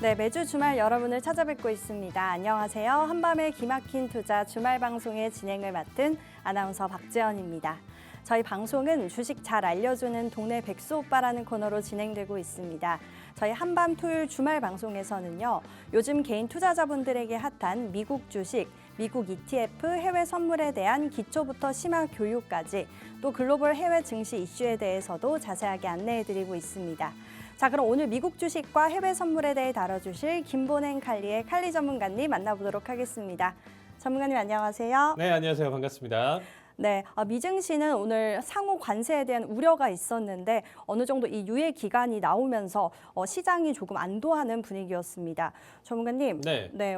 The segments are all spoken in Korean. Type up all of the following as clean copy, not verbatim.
네, 매주 주말 여러분을 찾아뵙고 있습니다. 안녕하세요. 한밤의 기막힌 투자 주말 방송의 진행을 맡은 아나운서 박지연입니다. 저희 방송은 주식 잘 알려주는 동네 백수 오빠라는 코너로 진행되고 있습니다. 저희 한밤 토요일 주말 방송에서는요, 요즘 개인 투자자분들에게 핫한 미국 주식, 미국 ETF, 해외 선물에 대한 기초부터 심화 교육까지 또 글로벌 해외 증시 이슈에 대해서도 자세하게 안내해드리고 있습니다. 자, 그럼 오늘 미국 주식과 해외 선물에 대해 다뤄주실 김보냉 칼리의 칼리 전문가님 만나보도록 하겠습니다. 전문가님 안녕하세요. 네, 안녕하세요. 반갑습니다. 네, 미증시는 오늘 상호 관세에 대한 우려가 있었는데 어느 정도 이 유예 기간이 나오면서 시장이 조금 안도하는 분위기였습니다. 전문가님, 네,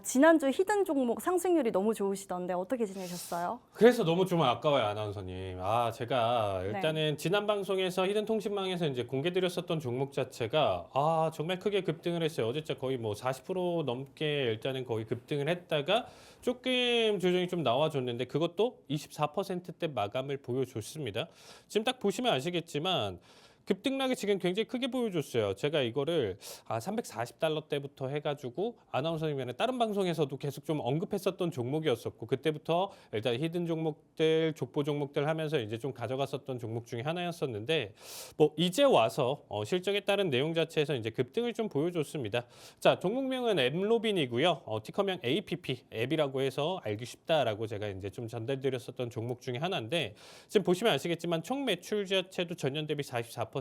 지난주 히든 종목 상승률이 너무 좋으시던데 어떻게 지내셨어요? 그래서 너무 좀 아까워요, 아나운서님. 제가 일단은 지난 방송에서 히든통신망에서 이제 공개드렸었던 종목 자체가 정말 크게 급등을 했어요. 어제 진짜 거의 뭐 40% 넘게 일단은 거의 급등을 했다가 조금 조정이 좀 나와줬는데 그것도 24%대 마감을 보여줬습니다. 지금 딱 보시면 아시겠지만 급등락이 지금 굉장히 크게 보여줬어요. 제가 이거를 340달러대부터 해가지고 아나운서님이랑 다른 방송에서도 계속 좀 언급했었던 종목이었었고 그때부터 일단 히든 종목들, 족보 종목들 하면서 이제 좀 가져갔었던 종목 중에 하나였었는데 뭐 이제 와서 실적에 따른 내용 자체에서 이제 급등을 좀 보여줬습니다. 자, 종목명은 엠로빈이고요. 티커명 APP, 앱이라고 해서 알기 쉽다라고 제가 이제 좀 전달드렸었던 종목 중에 하나인데 지금 보시면 아시겠지만 총 매출 자체도 전년 대비 44%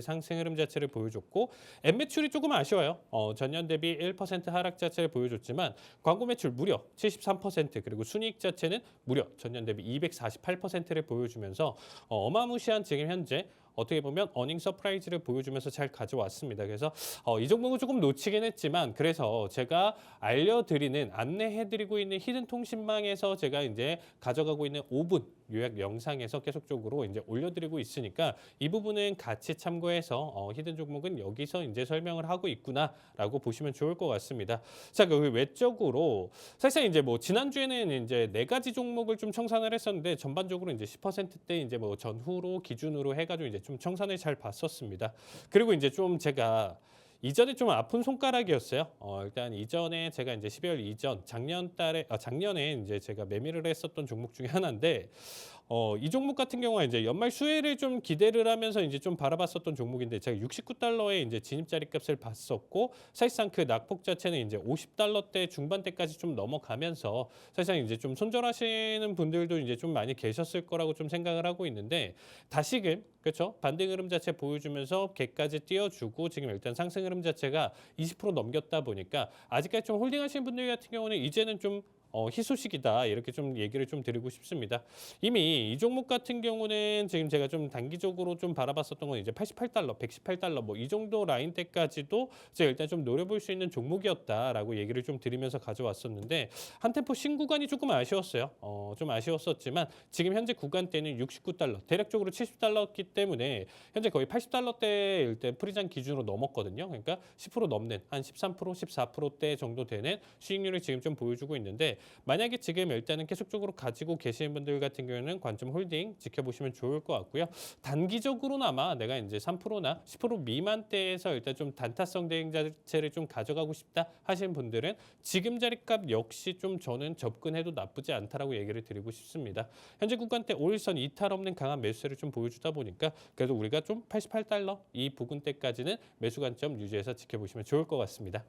상승 흐름 자체를 보여줬고 앱 매출이 조금 아쉬워요. 전년 대비 1% 하락 자체를 보여줬지만 광고 매출 무려 73% 그리고 순이익 자체는 무려 전년 대비 248%를 보여주면서 어마무시한 지금 현재 어떻게 보면 어닝 서프라이즈를 보여주면서 잘 가져왔습니다. 그래서 이 종목은 조금 놓치긴 했지만 그래서 제가 알려드리는 안내해드리고 있는 히든통신망에서 제가 이제 가져가고 있는 5분 요약 영상에서 계속적으로 이제 올려드리고 있으니까 이 부분은 같이 참고해서 히든 종목은 여기서 이제 설명을 하고 있구나라고 보시면 좋을 것 같습니다. 자, 그 외적으로 사실상 이제 뭐 지난주에는 이제 4가지 종목을 좀 청산을 했었는데 전반적으로 이제 10%대 이제 뭐 전후로 기준으로 해가지고 이제 좀 청산을 잘 봤었습니다. 그리고 이제 좀 제가 이전에 좀 아픈 손가락이었어요. 일단 이전에 제가 이제 12월 이전 작년에 이제 제가 매매를 했었던 종목 중에 하나인데 이 종목 같은 경우가 이제 연말 수혜를 좀 기대를 하면서 이제 좀 바라봤었던 종목인데 제가 69달러에 이제 진입자리 값을 봤었고 사실상 그 낙폭 자체는 이제 50달러대 중반대까지 좀 넘어가면서 사실상 이제 좀 손절하시는 분들도 이제 좀 많이 계셨을 거라고 좀 생각을 하고 있는데 다시금 그렇죠? 반등 흐름 자체 보여주면서 개까지 띄워주고 지금 일단 상승 흐름 자체가 20% 넘겼다 보니까 아직까지 좀 홀딩하시는 분들 같은 경우는 이제는 좀 희소식이다 이렇게 좀 얘기를 좀 드리고 싶습니다. 이미 이 종목 같은 경우는 지금 제가 좀 단기적으로 좀 바라봤었던 건 이제 88달러, 118달러 뭐 이 정도 라인대까지도 제가 일단 좀 노려볼 수 있는 종목이었다라고 얘기를 좀 드리면서 가져왔었는데 한 템포 신구간이 조금 아쉬웠어요. 좀 아쉬웠었지만 지금 현재 구간대는 69달러, 대략적으로 70달러였기 때문에 현재 거의 80달러대 일단 프리장 기준으로 넘었거든요. 그러니까 10% 넘는 한 13%, 14%대 정도 되는 수익률을 지금 좀 보여주고 있는데 만약에 지금 일단은 계속적으로 가지고 계시는 분들 같은 경우는 관점 홀딩 지켜보시면 좋을 것 같고요. 단기적으로나마 내가 이제 3%나 10% 미만대에서 일단 좀 단타성 대응 자체를 좀 가져가고 싶다 하시는 분들은 지금 자리값 역시 좀 저는 접근해도 나쁘지 않다라고 얘기를 드리고 싶습니다. 현재 구간대 5일선 이탈 없는 강한 매수세를 좀 보여주다 보니까 그래도 우리가 좀 88달러 이 부근대까지는 매수 관점 유지해서 지켜보시면 좋을 것 같습니다.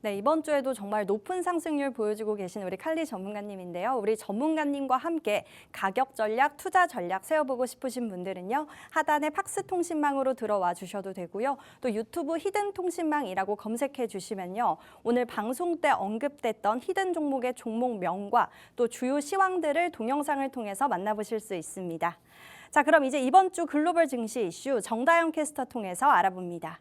네, 이번 주에도 정말 높은 상승률 보여주고 계신 우리 칼리 전문가님인데요. 우리 전문가님과 함께 가격 전략, 투자 전략 세워보고 싶으신 분들은요. 하단에 팍스 통신망으로 들어와 주셔도 되고요. 또 유튜브 히든 통신망이라고 검색해 주시면요. 오늘 방송 때 언급됐던 히든 종목의 종목명과 또 주요 시황들을 동영상을 통해서 만나보실 수 있습니다. 자, 그럼 이제 이번 주 글로벌 증시 이슈 정다영 캐스터 통해서 알아봅니다.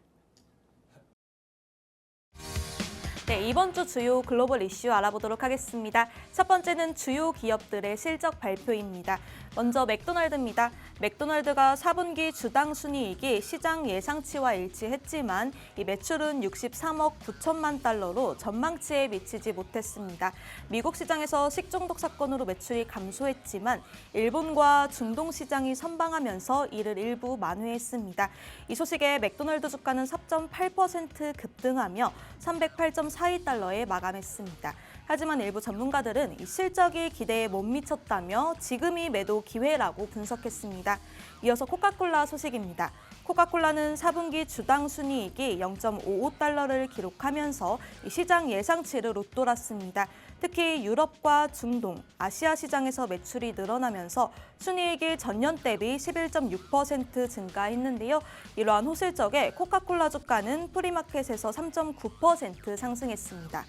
네, 이번 주 주요 글로벌 이슈 알아보도록 하겠습니다. 첫 번째는 주요 기업들의 실적 발표입니다. 먼저 맥도날드입니다. 맥도날드가 4분기 주당 순이익이 시장 예상치와 일치했지만 이 매출은 63억 9천만 달러로 전망치에 미치지 못했습니다. 미국 시장에서 식중독 사건으로 매출이 감소했지만 일본과 중동 시장이 선방하면서 이를 일부 만회했습니다. 이 소식에 맥도날드 주가는 4.8% 급등하며 308.42달러에 마감했습니다. 하지만 일부 전문가들은 이 실적이 기대에 못 미쳤다며 지금이 매도 기회라고 분석했습니다. 이어서 코카콜라 소식입니다. 코카콜라는 4분기 주당 순이익이 0.55달러를 기록하면서 시장 예상치를 웃돌았습니다. 특히 유럽과 중동, 아시아 시장에서 매출이 늘어나면서 순이익이 전년 대비 11.6% 증가했는데요. 이러한 호실적에 코카콜라 주가는 프리마켓에서 3.9% 상승했습니다.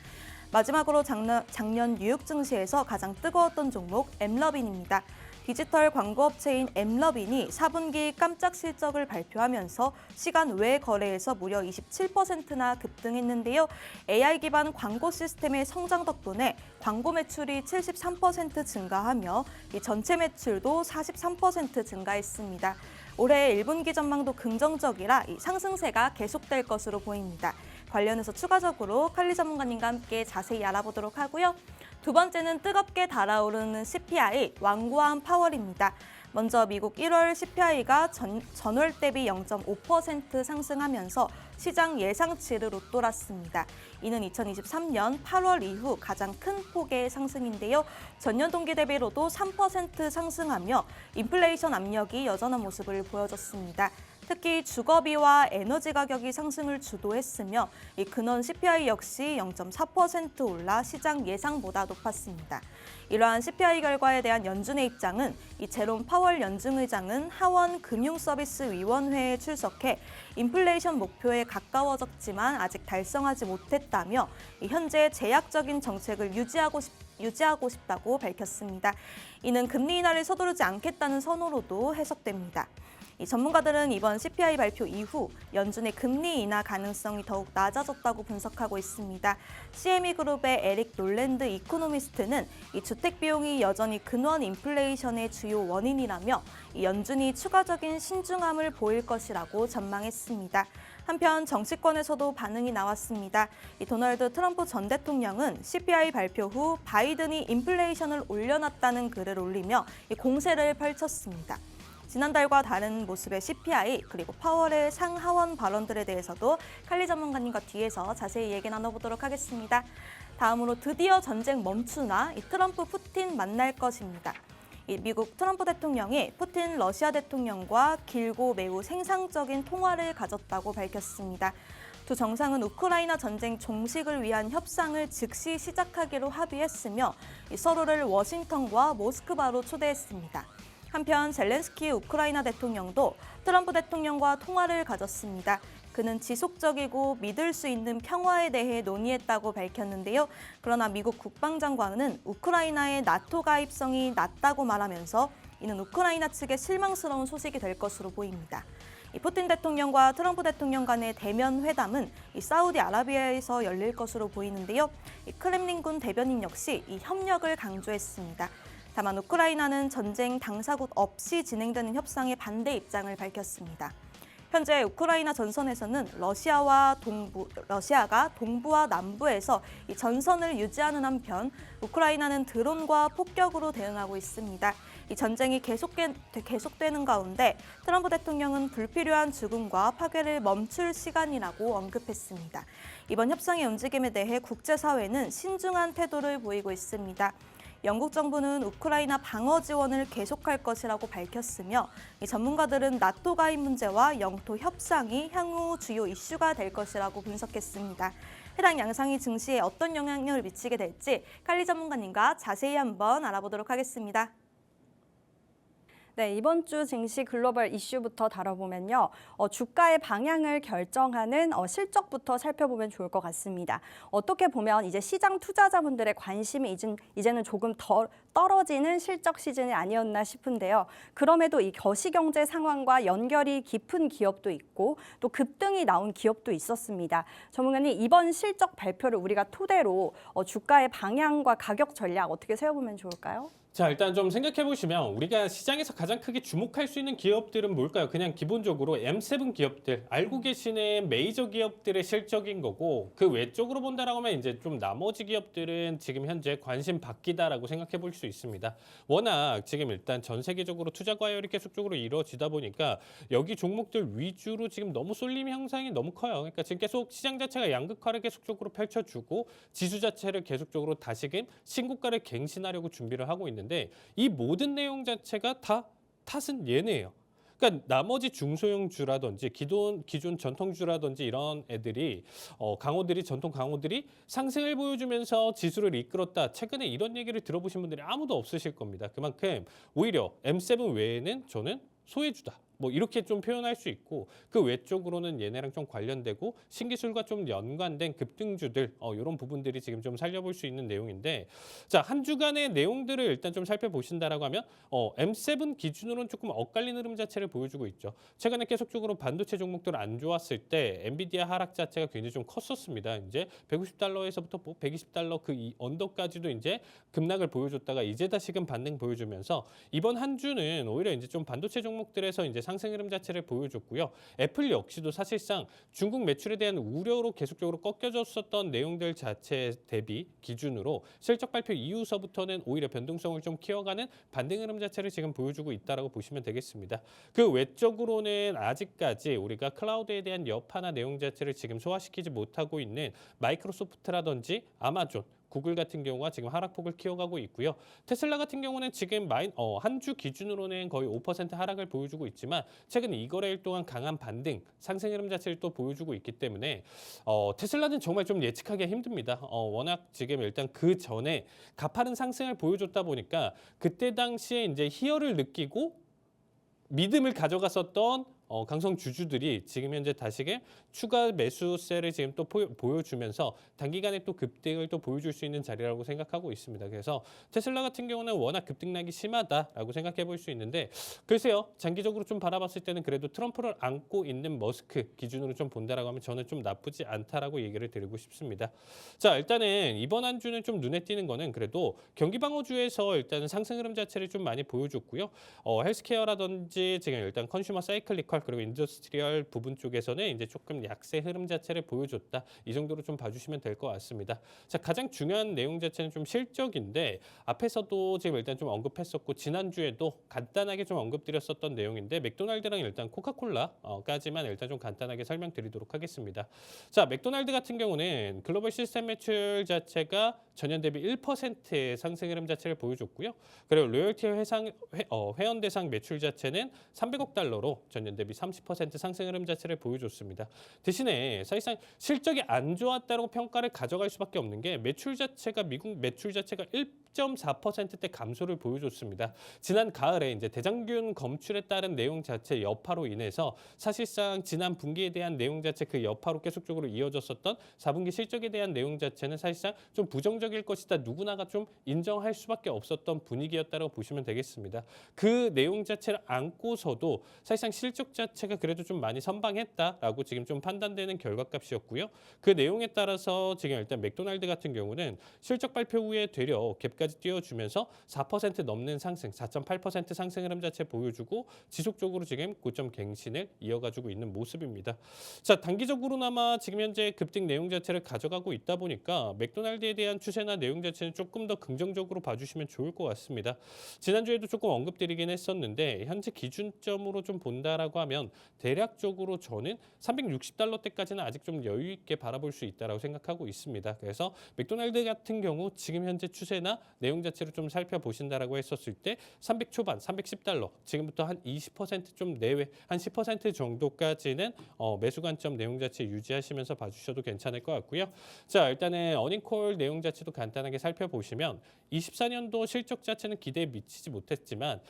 마지막으로 작년 뉴욕 증시에서 가장 뜨거웠던 종목 엠러빈입니다. 디지털 광고업체인 엠러빈이 4분기 깜짝 실적을 발표하면서 시간 외 거래에서 무려 27%나 급등했는데요. AI 기반 광고 시스템의 성장 덕분에 광고 매출이 73% 증가하며 이 전체 매출도 43% 증가했습니다. 올해 1분기 전망도 긍정적이라 이 상승세가 계속될 것으로 보입니다. 관련해서 추가적으로 칼리 전문가님과 함께 자세히 알아보도록 하고요. 두 번째는 뜨겁게 달아오르는 CPI, 완고한 파월입니다. 먼저 미국 1월 CPI가 전월 대비 0.5% 상승하면서 시장 예상치를 웃돌았습니다. 이는 2023년 8월 이후 가장 큰 폭의 상승인데요. 전년 동기 대비로도 3% 상승하며 인플레이션 압력이 여전한 모습을 보여줬습니다. 특히 주거비와 에너지 가격이 상승을 주도했으며 이 근원 CPI 역시 0.4% 올라 시장 예상보다 높았습니다. 이러한 CPI 결과에 대한 연준의 입장은 이 제롬 파월 연준의장은 하원 금융서비스위원회에 출석해 인플레이션 목표에 가까워졌지만 아직 달성하지 못했다며 현재 제약적인 정책을 유지하고 싶다고 밝혔습니다. 이는 금리 인하를 서두르지 않겠다는 선호로도 해석됩니다. 이 전문가들은 이번 CPI 발표 이후 연준의 금리 인하 가능성이 더욱 낮아졌다고 분석하고 있습니다. CME 그룹의 에릭 놀랜드 이코노미스트는 이 주택 비용이 여전히 근원 인플레이션의 주요 원인이라며 이 연준이 추가적인 신중함을 보일 것이라고 전망했습니다. 한편 정치권에서도 반응이 나왔습니다. 이 도널드 트럼프 전 대통령은 CPI 발표 후 바이든이 인플레이션을 올려놨다는 글을 올리며 이 공세를 펼쳤습니다. 지난달과 다른 모습의 CPI 그리고 파월의 상하원 발언들에 대해서도 칼리 전문가님과 뒤에서 자세히 얘기 나눠보도록 하겠습니다. 다음으로 드디어 전쟁 멈추나 이 트럼프 푸틴 만날 것입니다. 이 미국 트럼프 대통령이 푸틴 러시아 대통령과 길고 매우 생산적인 통화를 가졌다고 밝혔습니다. 두 정상은 우크라이나 전쟁 종식을 위한 협상을 즉시 시작하기로 합의했으며 서로를 워싱턴과 모스크바로 초대했습니다. 한편 젤렌스키 우크라이나 대통령도 트럼프 대통령과 통화를 가졌습니다. 그는 지속적이고 믿을 수 있는 평화에 대해 논의했다고 밝혔는데요. 그러나 미국 국방장관은 우크라이나의 나토 가입성이 낮다고 말하면서 이는 우크라이나 측의 실망스러운 소식이 될 것으로 보입니다. 푸틴 대통령과 트럼프 대통령 간의 대면 회담은 사우디아라비아에서 열릴 것으로 보이는데요. 크렘린군 대변인 역시 이 협력을 강조했습니다. 다만 우크라이나는 전쟁 당사국 없이 진행되는 협상에 반대 입장을 밝혔습니다. 현재 우크라이나 전선에서는 러시아가 동부와 남부에서 이 전선을 유지하는 한편 우크라이나는 드론과 폭격으로 대응하고 있습니다. 이 전쟁이 계속되는 가운데 트럼프 대통령은 불필요한 죽음과 파괴를 멈출 시간이라고 언급했습니다. 이번 협상의 움직임에 대해 국제사회는 신중한 태도를 보이고 있습니다. 영국 정부는 우크라이나 방어 지원을 계속할 것이라고 밝혔으며 이 전문가들은 나토 가입 문제와 영토 협상이 향후 주요 이슈가 될 것이라고 분석했습니다. 해당 양상이 증시에 어떤 영향을 미치게 될지 칼리 전문가님과 자세히 한번 알아보도록 하겠습니다. 네, 이번 주 증시 글로벌 이슈부터 다뤄보면요. 주가의 방향을 결정하는 실적부터 살펴보면 좋을 것 같습니다. 어떻게 보면 이제 시장 투자자분들의 관심이 이제는 조금 더 떨어지는 실적 시즌이 아니었나 싶은데요. 그럼에도 이 거시경제 상황과 연결이 깊은 기업도 있고 또 급등이 나온 기업도 있었습니다. 전문가님, 이번 실적 발표를 우리가 토대로 주가의 방향과 가격 전략 어떻게 세워보면 좋을까요? 자, 일단 좀 생각해 보시면 우리가 시장에서 가장 크게 주목할 수 있는 기업들은 뭘까요? 그냥 기본적으로 M7 기업들, 알고 계시는 메이저 기업들의 실적인 거고, 그 외적으로 본다라고 하면 이제 좀 나머지 기업들은 지금 현재 관심 밖이다라고 생각해 볼 수 있습니다. 워낙 지금 일단 전 세계적으로 투자 과열이 계속적으로 이루어지다 보니까 여기 종목들 위주로 지금 너무 쏠림 현상이 너무 커요. 그러니까 지금 계속 시장 자체가 양극화를 계속적으로 펼쳐주고 지수 자체를 계속적으로 다시금 신고가를 갱신하려고 준비를 하고 있는데 이 모든 내용 자체가 다 탓은 얘네예요. 그러니까 나머지 중소형주라든지 기존 전통주라든지 이런 애들이 강호들이 전통 강호들이 상승을 보여주면서 지수를 이끌었다. 최근에 이런 얘기를 들어보신 분들이 아무도 없으실 겁니다. 그만큼 오히려 M7 외에는 저는 소외주다. 뭐 이렇게 좀 표현할 수 있고 그 외적으로는 얘네랑 좀 관련되고 신기술과 좀 연관된 급등주들 이런 부분들이 지금 좀 살려볼 수 있는 내용인데 자, 한 주간의 내용들을 일단 좀 살펴보신다라고 하면 M7 기준으로는 조금 엇갈린 흐름 자체를 보여주고 있죠. 최근에 계속적으로 반도체 종목들 안 좋았을 때 엔비디아 하락 자체가 굉장히 좀 컸었습니다. 이제 150달러에서부터 뭐 120달러 그 이 언더까지도 이제 급락을 보여줬다가 이제 다시금 반등 보여주면서 이번 한 주는 오히려 이제 좀 반도체 종목들에서 이제 상승 흐름 자체를 보여줬고요. 애플 역시도 사실상 중국 매출에 대한 우려로 계속적으로 꺾여졌었던 내용들 자체 대비 기준으로 실적 발표 이후서부터는 오히려 변동성을 좀 키워가는 반등 흐름 자체를 지금 보여주고 있다라고 보시면 되겠습니다. 그 외적으로는 아직까지 우리가 클라우드에 대한 여파나 내용 자체를 지금 소화시키지 못하고 있는 마이크로소프트라든지 아마존 구글 같은 경우가 지금 하락폭을 키워가고 있고요. 테슬라 같은 경우는 지금 한 주 기준으로는 거의 5% 하락을 보여주고 있지만 최근 2거래일 동안 강한 반등, 상승 흐름 자체를 또 보여주고 있기 때문에 테슬라는 정말 좀 예측하기가 힘듭니다. 워낙 지금 일단 그 전에 가파른 상승을 보여줬다 보니까 그때 당시에 이제 희열을 느끼고 믿음을 가져갔었던 강성 주주들이 지금 현재 다시금 추가 매수세를 지금 또 보여주면서 단기간에 또 급등을 또 보여줄 수 있는 자리라고 생각하고 있습니다. 그래서 테슬라 같은 경우는 워낙 급등락이 심하다라고 생각해 볼 수 있는데 글쎄요, 장기적으로 좀 바라봤을 때는 그래도 트럼프를 안고 있는 머스크 기준으로 좀 본다라고 하면 저는 좀 나쁘지 않다라고 얘기를 드리고 싶습니다. 자, 일단은 이번 한 주는 좀 눈에 띄는 거는 그래도 경기 방어주에서 일단은 상승 흐름 자체를 좀 많이 보여줬고요. 헬스케어라든지 지금 일단 컨슈머 사이클리컬 그리고 인더스트리얼 부분 쪽에서는 이제 조금 약세 흐름 자체를 보여줬다. 이 정도로 좀 봐주시면 될 것 같습니다. 자, 가장 중요한 내용 자체는 좀 실적인데 앞에서도 지금 일단 좀 언급했었고 지난주에도 간단하게 좀 언급드렸었던 내용인데 맥도날드랑 일단 코카콜라까지만 일단 좀 간단하게 설명드리도록 하겠습니다. 자, 맥도날드 같은 경우는 글로벌 시스템 매출 자체가 전년 대비 1%의 상승 흐름 자체를 보여줬고요. 그리고 로열티 회원 대상 매출 자체는 300억 달러로 전년 대비 30% 상승 흐름 자체를 보여줬습니다. 대신에 사실상 실적이 안 좋았다고 평가를 가져갈 수밖에 없는 게 매출 자체가 미국 매출 자체가 1.4%대 감소를 보여줬습니다. 지난 가을에 이제 대장균 검출에 따른 내용 자체 여파로 인해서 사실상 지난 분기에 대한 내용 자체 그 여파로 계속적으로 이어졌었던 4분기 실적에 대한 내용 자체는 사실상 좀 부정적일 것이다. 누구나가 좀 인정할 수밖에 없었던 분위기였다고 보시면 되겠습니다. 그 내용 자체를 안고서도 사실상 실적 자체가 그래도 좀 많이 선방했다라고 지금 좀 판단되는 결과값이었고요. 그 내용에 따라서 지금 일단 맥도날드 같은 경우는 실적 발표 후에 되려 갭까지 띄워주면서 4% 넘는 상승, 4.8% 상승 흐름 자체 보여주고 지속적으로 지금 고점 갱신을 이어가지고 있는 모습입니다. 자, 단기적으로나마 지금 현재 급등 내용 자체를 가져가고 있다 보니까 맥도날드에 대한 추세나 내용 자체는 조금 더 긍정적으로 봐주시면 좋을 것 같습니다. 지난주에도 조금 언급드리긴 했었는데 현재 기준점으로 좀 본다라고 하면 대략적으로 저는 360달러대까지는 아직 좀 여유 있게 바라볼 수 있다라고 생각하고 있습니다. 그래서 맥도날드 같은 경우 지금 현재 추세나 내용 자체를 좀 살펴보신다라고 했었을 때 300 초반, 310달러 지금부터 한 20% 내외, 한 10% 정도까지는 매수 관점 내용 자체 유지하시면서 봐주셔도 괜찮을 것 같고요. 자, 일단은 어닝콜 내용 자체도 간단하게 살펴보시면 24년도 실적 자체는 기대에 미치지 못했지만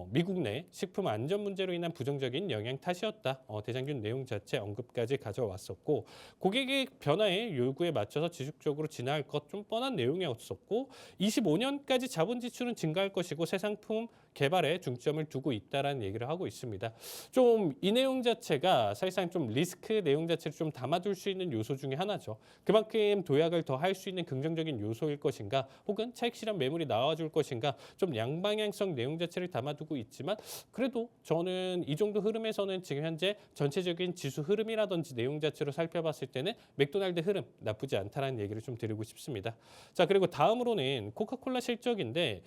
미국 내 식품 안전 문제로 인한 부정적인 영향 탓이었다. 대장균 내용 자체 언급까지 가져왔었고 고객의 변화의 요구에 맞춰서 지속적으로 진화할 것 좀 뻔한 내용이었었고 25 25년까지 자본 지출은 증가할 것이고 새 상품 개발에 중점을 두고 있다라는 얘기를 하고 있습니다. 좀 이 내용 자체가 사실상 좀 리스크 내용 자체를 좀 담아둘 수 있는 요소 중에 하나죠. 그만큼 도약을 더 할 수 있는 긍정적인 요소일 것인가, 혹은 차익 실현 매물이 나와줄 것인가, 좀 양방향성 내용 자체를 담아두고 있지만 그래도 저는 이 정도 흐름에서는 지금 현재 전체적인 지수 흐름이라든지 내용 자체로 살펴봤을 때는 맥도날드 흐름 나쁘지 않다라는 얘기를 좀 드리고 싶습니다. 자, 그리고 다음으로는 코카콜라 실적인데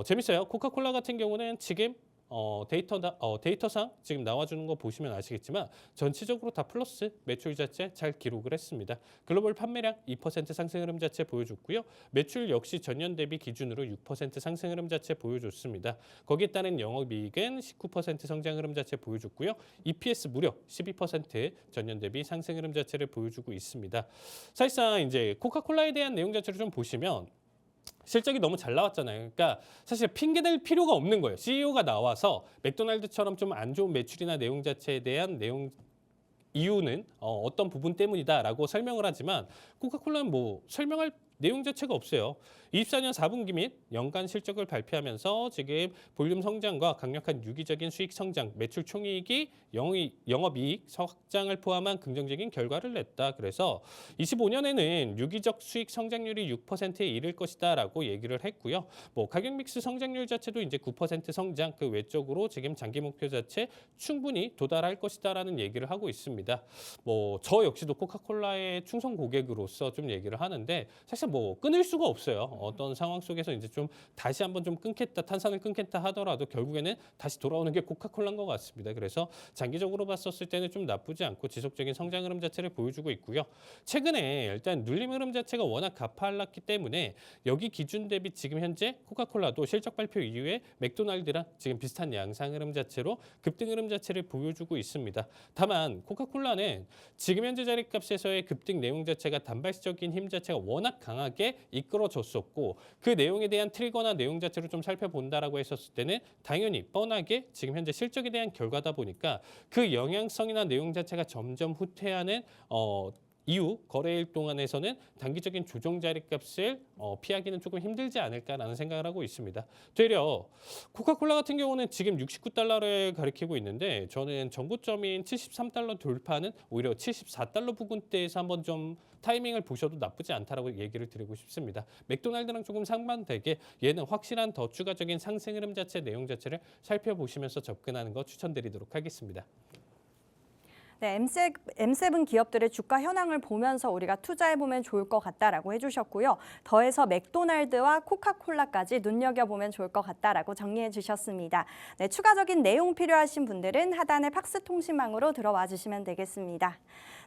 재밌어요. 코카콜라 같은 경우는 지금 데이터상 지금 나와주는 거 보시면 아시겠지만 전체적으로 다 플러스 매출 자체 잘 기록을 했습니다. 글로벌 판매량 2% 상승 흐름 자체 보여줬고요. 매출 역시 전년 대비 기준으로 6% 상승 흐름 자체 보여줬습니다. 거기에 따른 영업이익은 19% 성장 흐름 자체 보여줬고요. EPS 무려 12% 전년 대비 상승 흐름 자체를 보여주고 있습니다. 사실상 이제 코카콜라에 대한 내용 자체를 좀 보시면 실적이 너무 잘 나왔잖아요. 그러니까 사실 핑계댈 필요가 없는 거예요. CEO가 나와서 맥도날드처럼 좀 안 좋은 매출이나 내용 자체에 대한 이유는 어떤 부분 때문이다라고 설명을 하지만 코카콜라는 뭐 설명할 내용 자체가 없어요. 24년 4분기 및 연간 실적을 발표하면서 지금 볼륨 성장과 강력한 유기적인 수익 성장, 매출 총이익이 영업이익 확장을 포함한 긍정적인 결과를 냈다. 그래서 25년에는 유기적 수익 성장률이 6%에 이를 것이다라고 얘기를 했고요. 뭐 가격 믹스 성장률 자체도 이제 9% 성장, 그 외적으로 지금 장기 목표 자체 충분히 도달할 것이다라는 얘기를 하고 있습니다. 뭐 저 역시도 코카콜라의 충성 고객으로서 좀 얘기를 하는데 사실 뭐 끊을 수가 없어요. 어떤 상황 속에서 이제 좀 다시 한번 좀 끊겠다, 탄산을 끊겠다 하더라도 결국에는 다시 돌아오는 게 코카콜라인 것 같습니다. 그래서 장기적으로 봤었을 때는 좀 나쁘지 않고 지속적인 성장 흐름 자체를 보여주고 있고요. 최근에 일단 눌림 흐름 자체가 워낙 가파랐기 때문에 여기 기준 대비 지금 현재 코카콜라도 실적 발표 이후에 맥도날드랑 지금 비슷한 양상 흐름 자체로 급등 흐름 자체를 보여주고 있습니다. 다만 코카콜라는 지금 현재 자리값에서의 급등 내용 자체가 단발적인 힘 자체가 워낙 강하게 이끌어졌었고 그 내용에 대한 트리거나 내용 자체로 좀 살펴본다라고 했었을 때는 당연히 뻔하게 지금 현재 실적에 대한 결과다 보니까 그 영향성이나 내용 자체가 점점 후퇴하는 이후 거래일 동안에서는 단기적인 조정 자리값을 피하기는 조금 힘들지 않을까라는 생각을 하고 있습니다. 되려 코카콜라 같은 경우는 지금 69달러를 가리키고 있는데 저는 정고점인 73달러 돌파는 오히려 74달러 부근대에서 한번 좀 타이밍을 보셔도 나쁘지 않다라고 얘기를 드리고 싶습니다. 맥도날드랑 조금 상반되게 얘는 확실한 더 추가적인 상승 흐름 자체 내용 자체를 살펴보시면서 접근하는 거 추천드리도록 하겠습니다. 네, M7 기업들의 주가 현황을 보면서 우리가 투자해보면 좋을 것 같다라고 해주셨고요. 더해서 맥도날드와 코카콜라까지 눈여겨보면 좋을 것 같다라고 정리해 주셨습니다. 네, 추가적인 내용 필요하신 분들은 하단의 팍스 통신망으로 들어와 주시면 되겠습니다.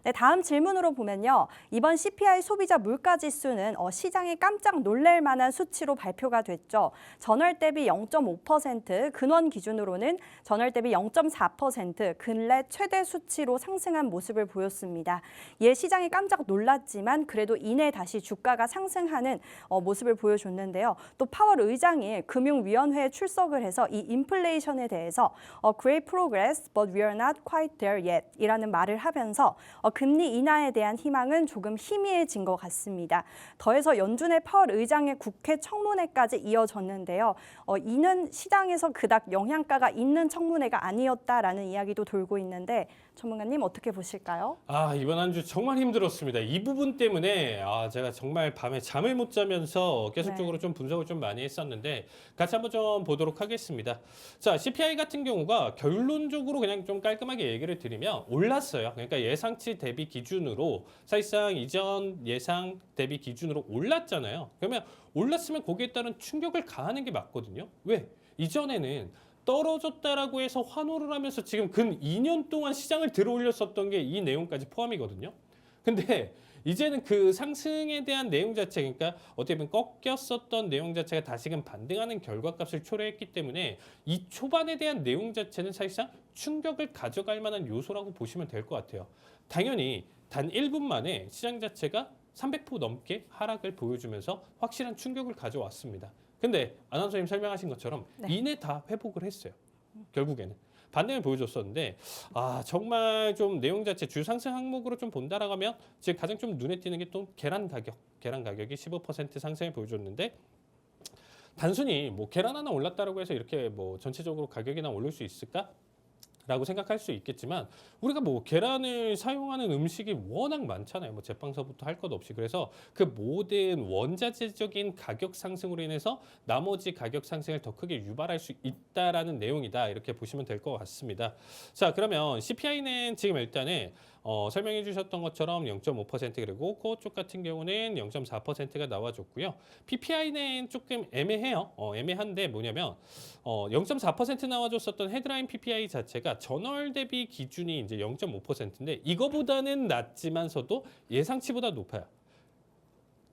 네, 다음 질문으로 보면요. 이번 CPI 소비자 물가 지수는 시장이 깜짝 놀랄 만한 수치로 발표가 됐죠. 전월 대비 0.5%, 근원 기준으로는 전월 대비 0.4% 근래 최대 수치로 상승한 모습을 보였습니다. 이에 시장이 깜짝 놀랐지만 그래도 이내 다시 주가가 상승하는 모습을 보여줬는데요. 또 파월 의장이 금융위원회에 출석을 해서 이 인플레이션에 대해서 Great progress, but we are not quite there yet 이라는 말을 하면서 금리 인하에 대한 희망은 조금 희미해진 것 같습니다. 더해서 연준의 파월 의장의 국회 청문회까지 이어졌는데요. 이는 시장에서 그닥 영향가가 있는 청문회가 아니었다라는 이야기도 돌고 있는데 전문가님 어떻게 보실까요? 이번 한 주 정말 힘들었습니다. 이 부분 때문에 제가 정말 밤에 잠을 못 자면서 계속적으로 좀 분석을 좀 많이 했었는데 같이 한번 좀 보도록 하겠습니다. 자, CPI 같은 경우가 결론적으로 그냥 좀 깔끔하게 얘기를 드리면 올랐어요. 그러니까 예상치 대비 기준으로 사실상 이전 예상 대비 기준으로 올랐잖아요. 그러면 올랐으면 거기에 따른 충격을 가하는 게 맞거든요. 왜? 이전에는 떨어졌다라고 해서 환호를 하면서 지금 근 2년 동안 시장을 들어올렸었던 게 이 내용까지 포함이거든요. 근데 이제는 그 상승에 대한 내용 자체, 그러니까 어떻게 보면 꺾였었던 내용 자체가 다시금 반등하는 결과값을 초래했기 때문에 이 초반에 대한 내용 자체는 사실상 충격을 가져갈 만한 요소라고 보시면 될 것 같아요. 당연히 단 1분 만에 시장 자체가 300% 넘게 하락을 보여주면서 확실한 충격을 가져왔습니다. 근데 아나운서님 설명하신 것처럼 이내 다 회복을 했어요. 결국에는 반등을 보여줬었는데 정말 좀 내용 자체 주 상승 항목으로 좀 본다라고 하면 지금 가장 좀 눈에 띄는 게 또 계란 가격이 15% 상승을 보여줬는데 단순히 뭐 계란 하나 올랐다라고 해서 이렇게 뭐 전체적으로 가격이나 오를 수 있을까? 라고 생각할 수 있겠지만 우리가 뭐 계란을 사용하는 음식이 워낙 많잖아요. 뭐 제빵서부터 할 것 없이. 그래서 그 모든 원자재적인 가격 상승으로 인해서 나머지 가격 상승을 더 크게 유발할 수 있다라는 내용이다. 이렇게 보시면 될 것 같습니다. 자, 그러면 CPI는 지금 일단은 설명해 주셨던 것처럼 0.5% 그리고 코어 쪽 같은 경우는 0.4%가 나와줬고요. PPI는 조금 애매해요. 애매한데 뭐냐면 0.4% 나와줬었던 헤드라인 PPI 자체가 전월 대비 기준이 이제 0.5%인데 이거보다는 낮지만서도 예상치보다 높아요.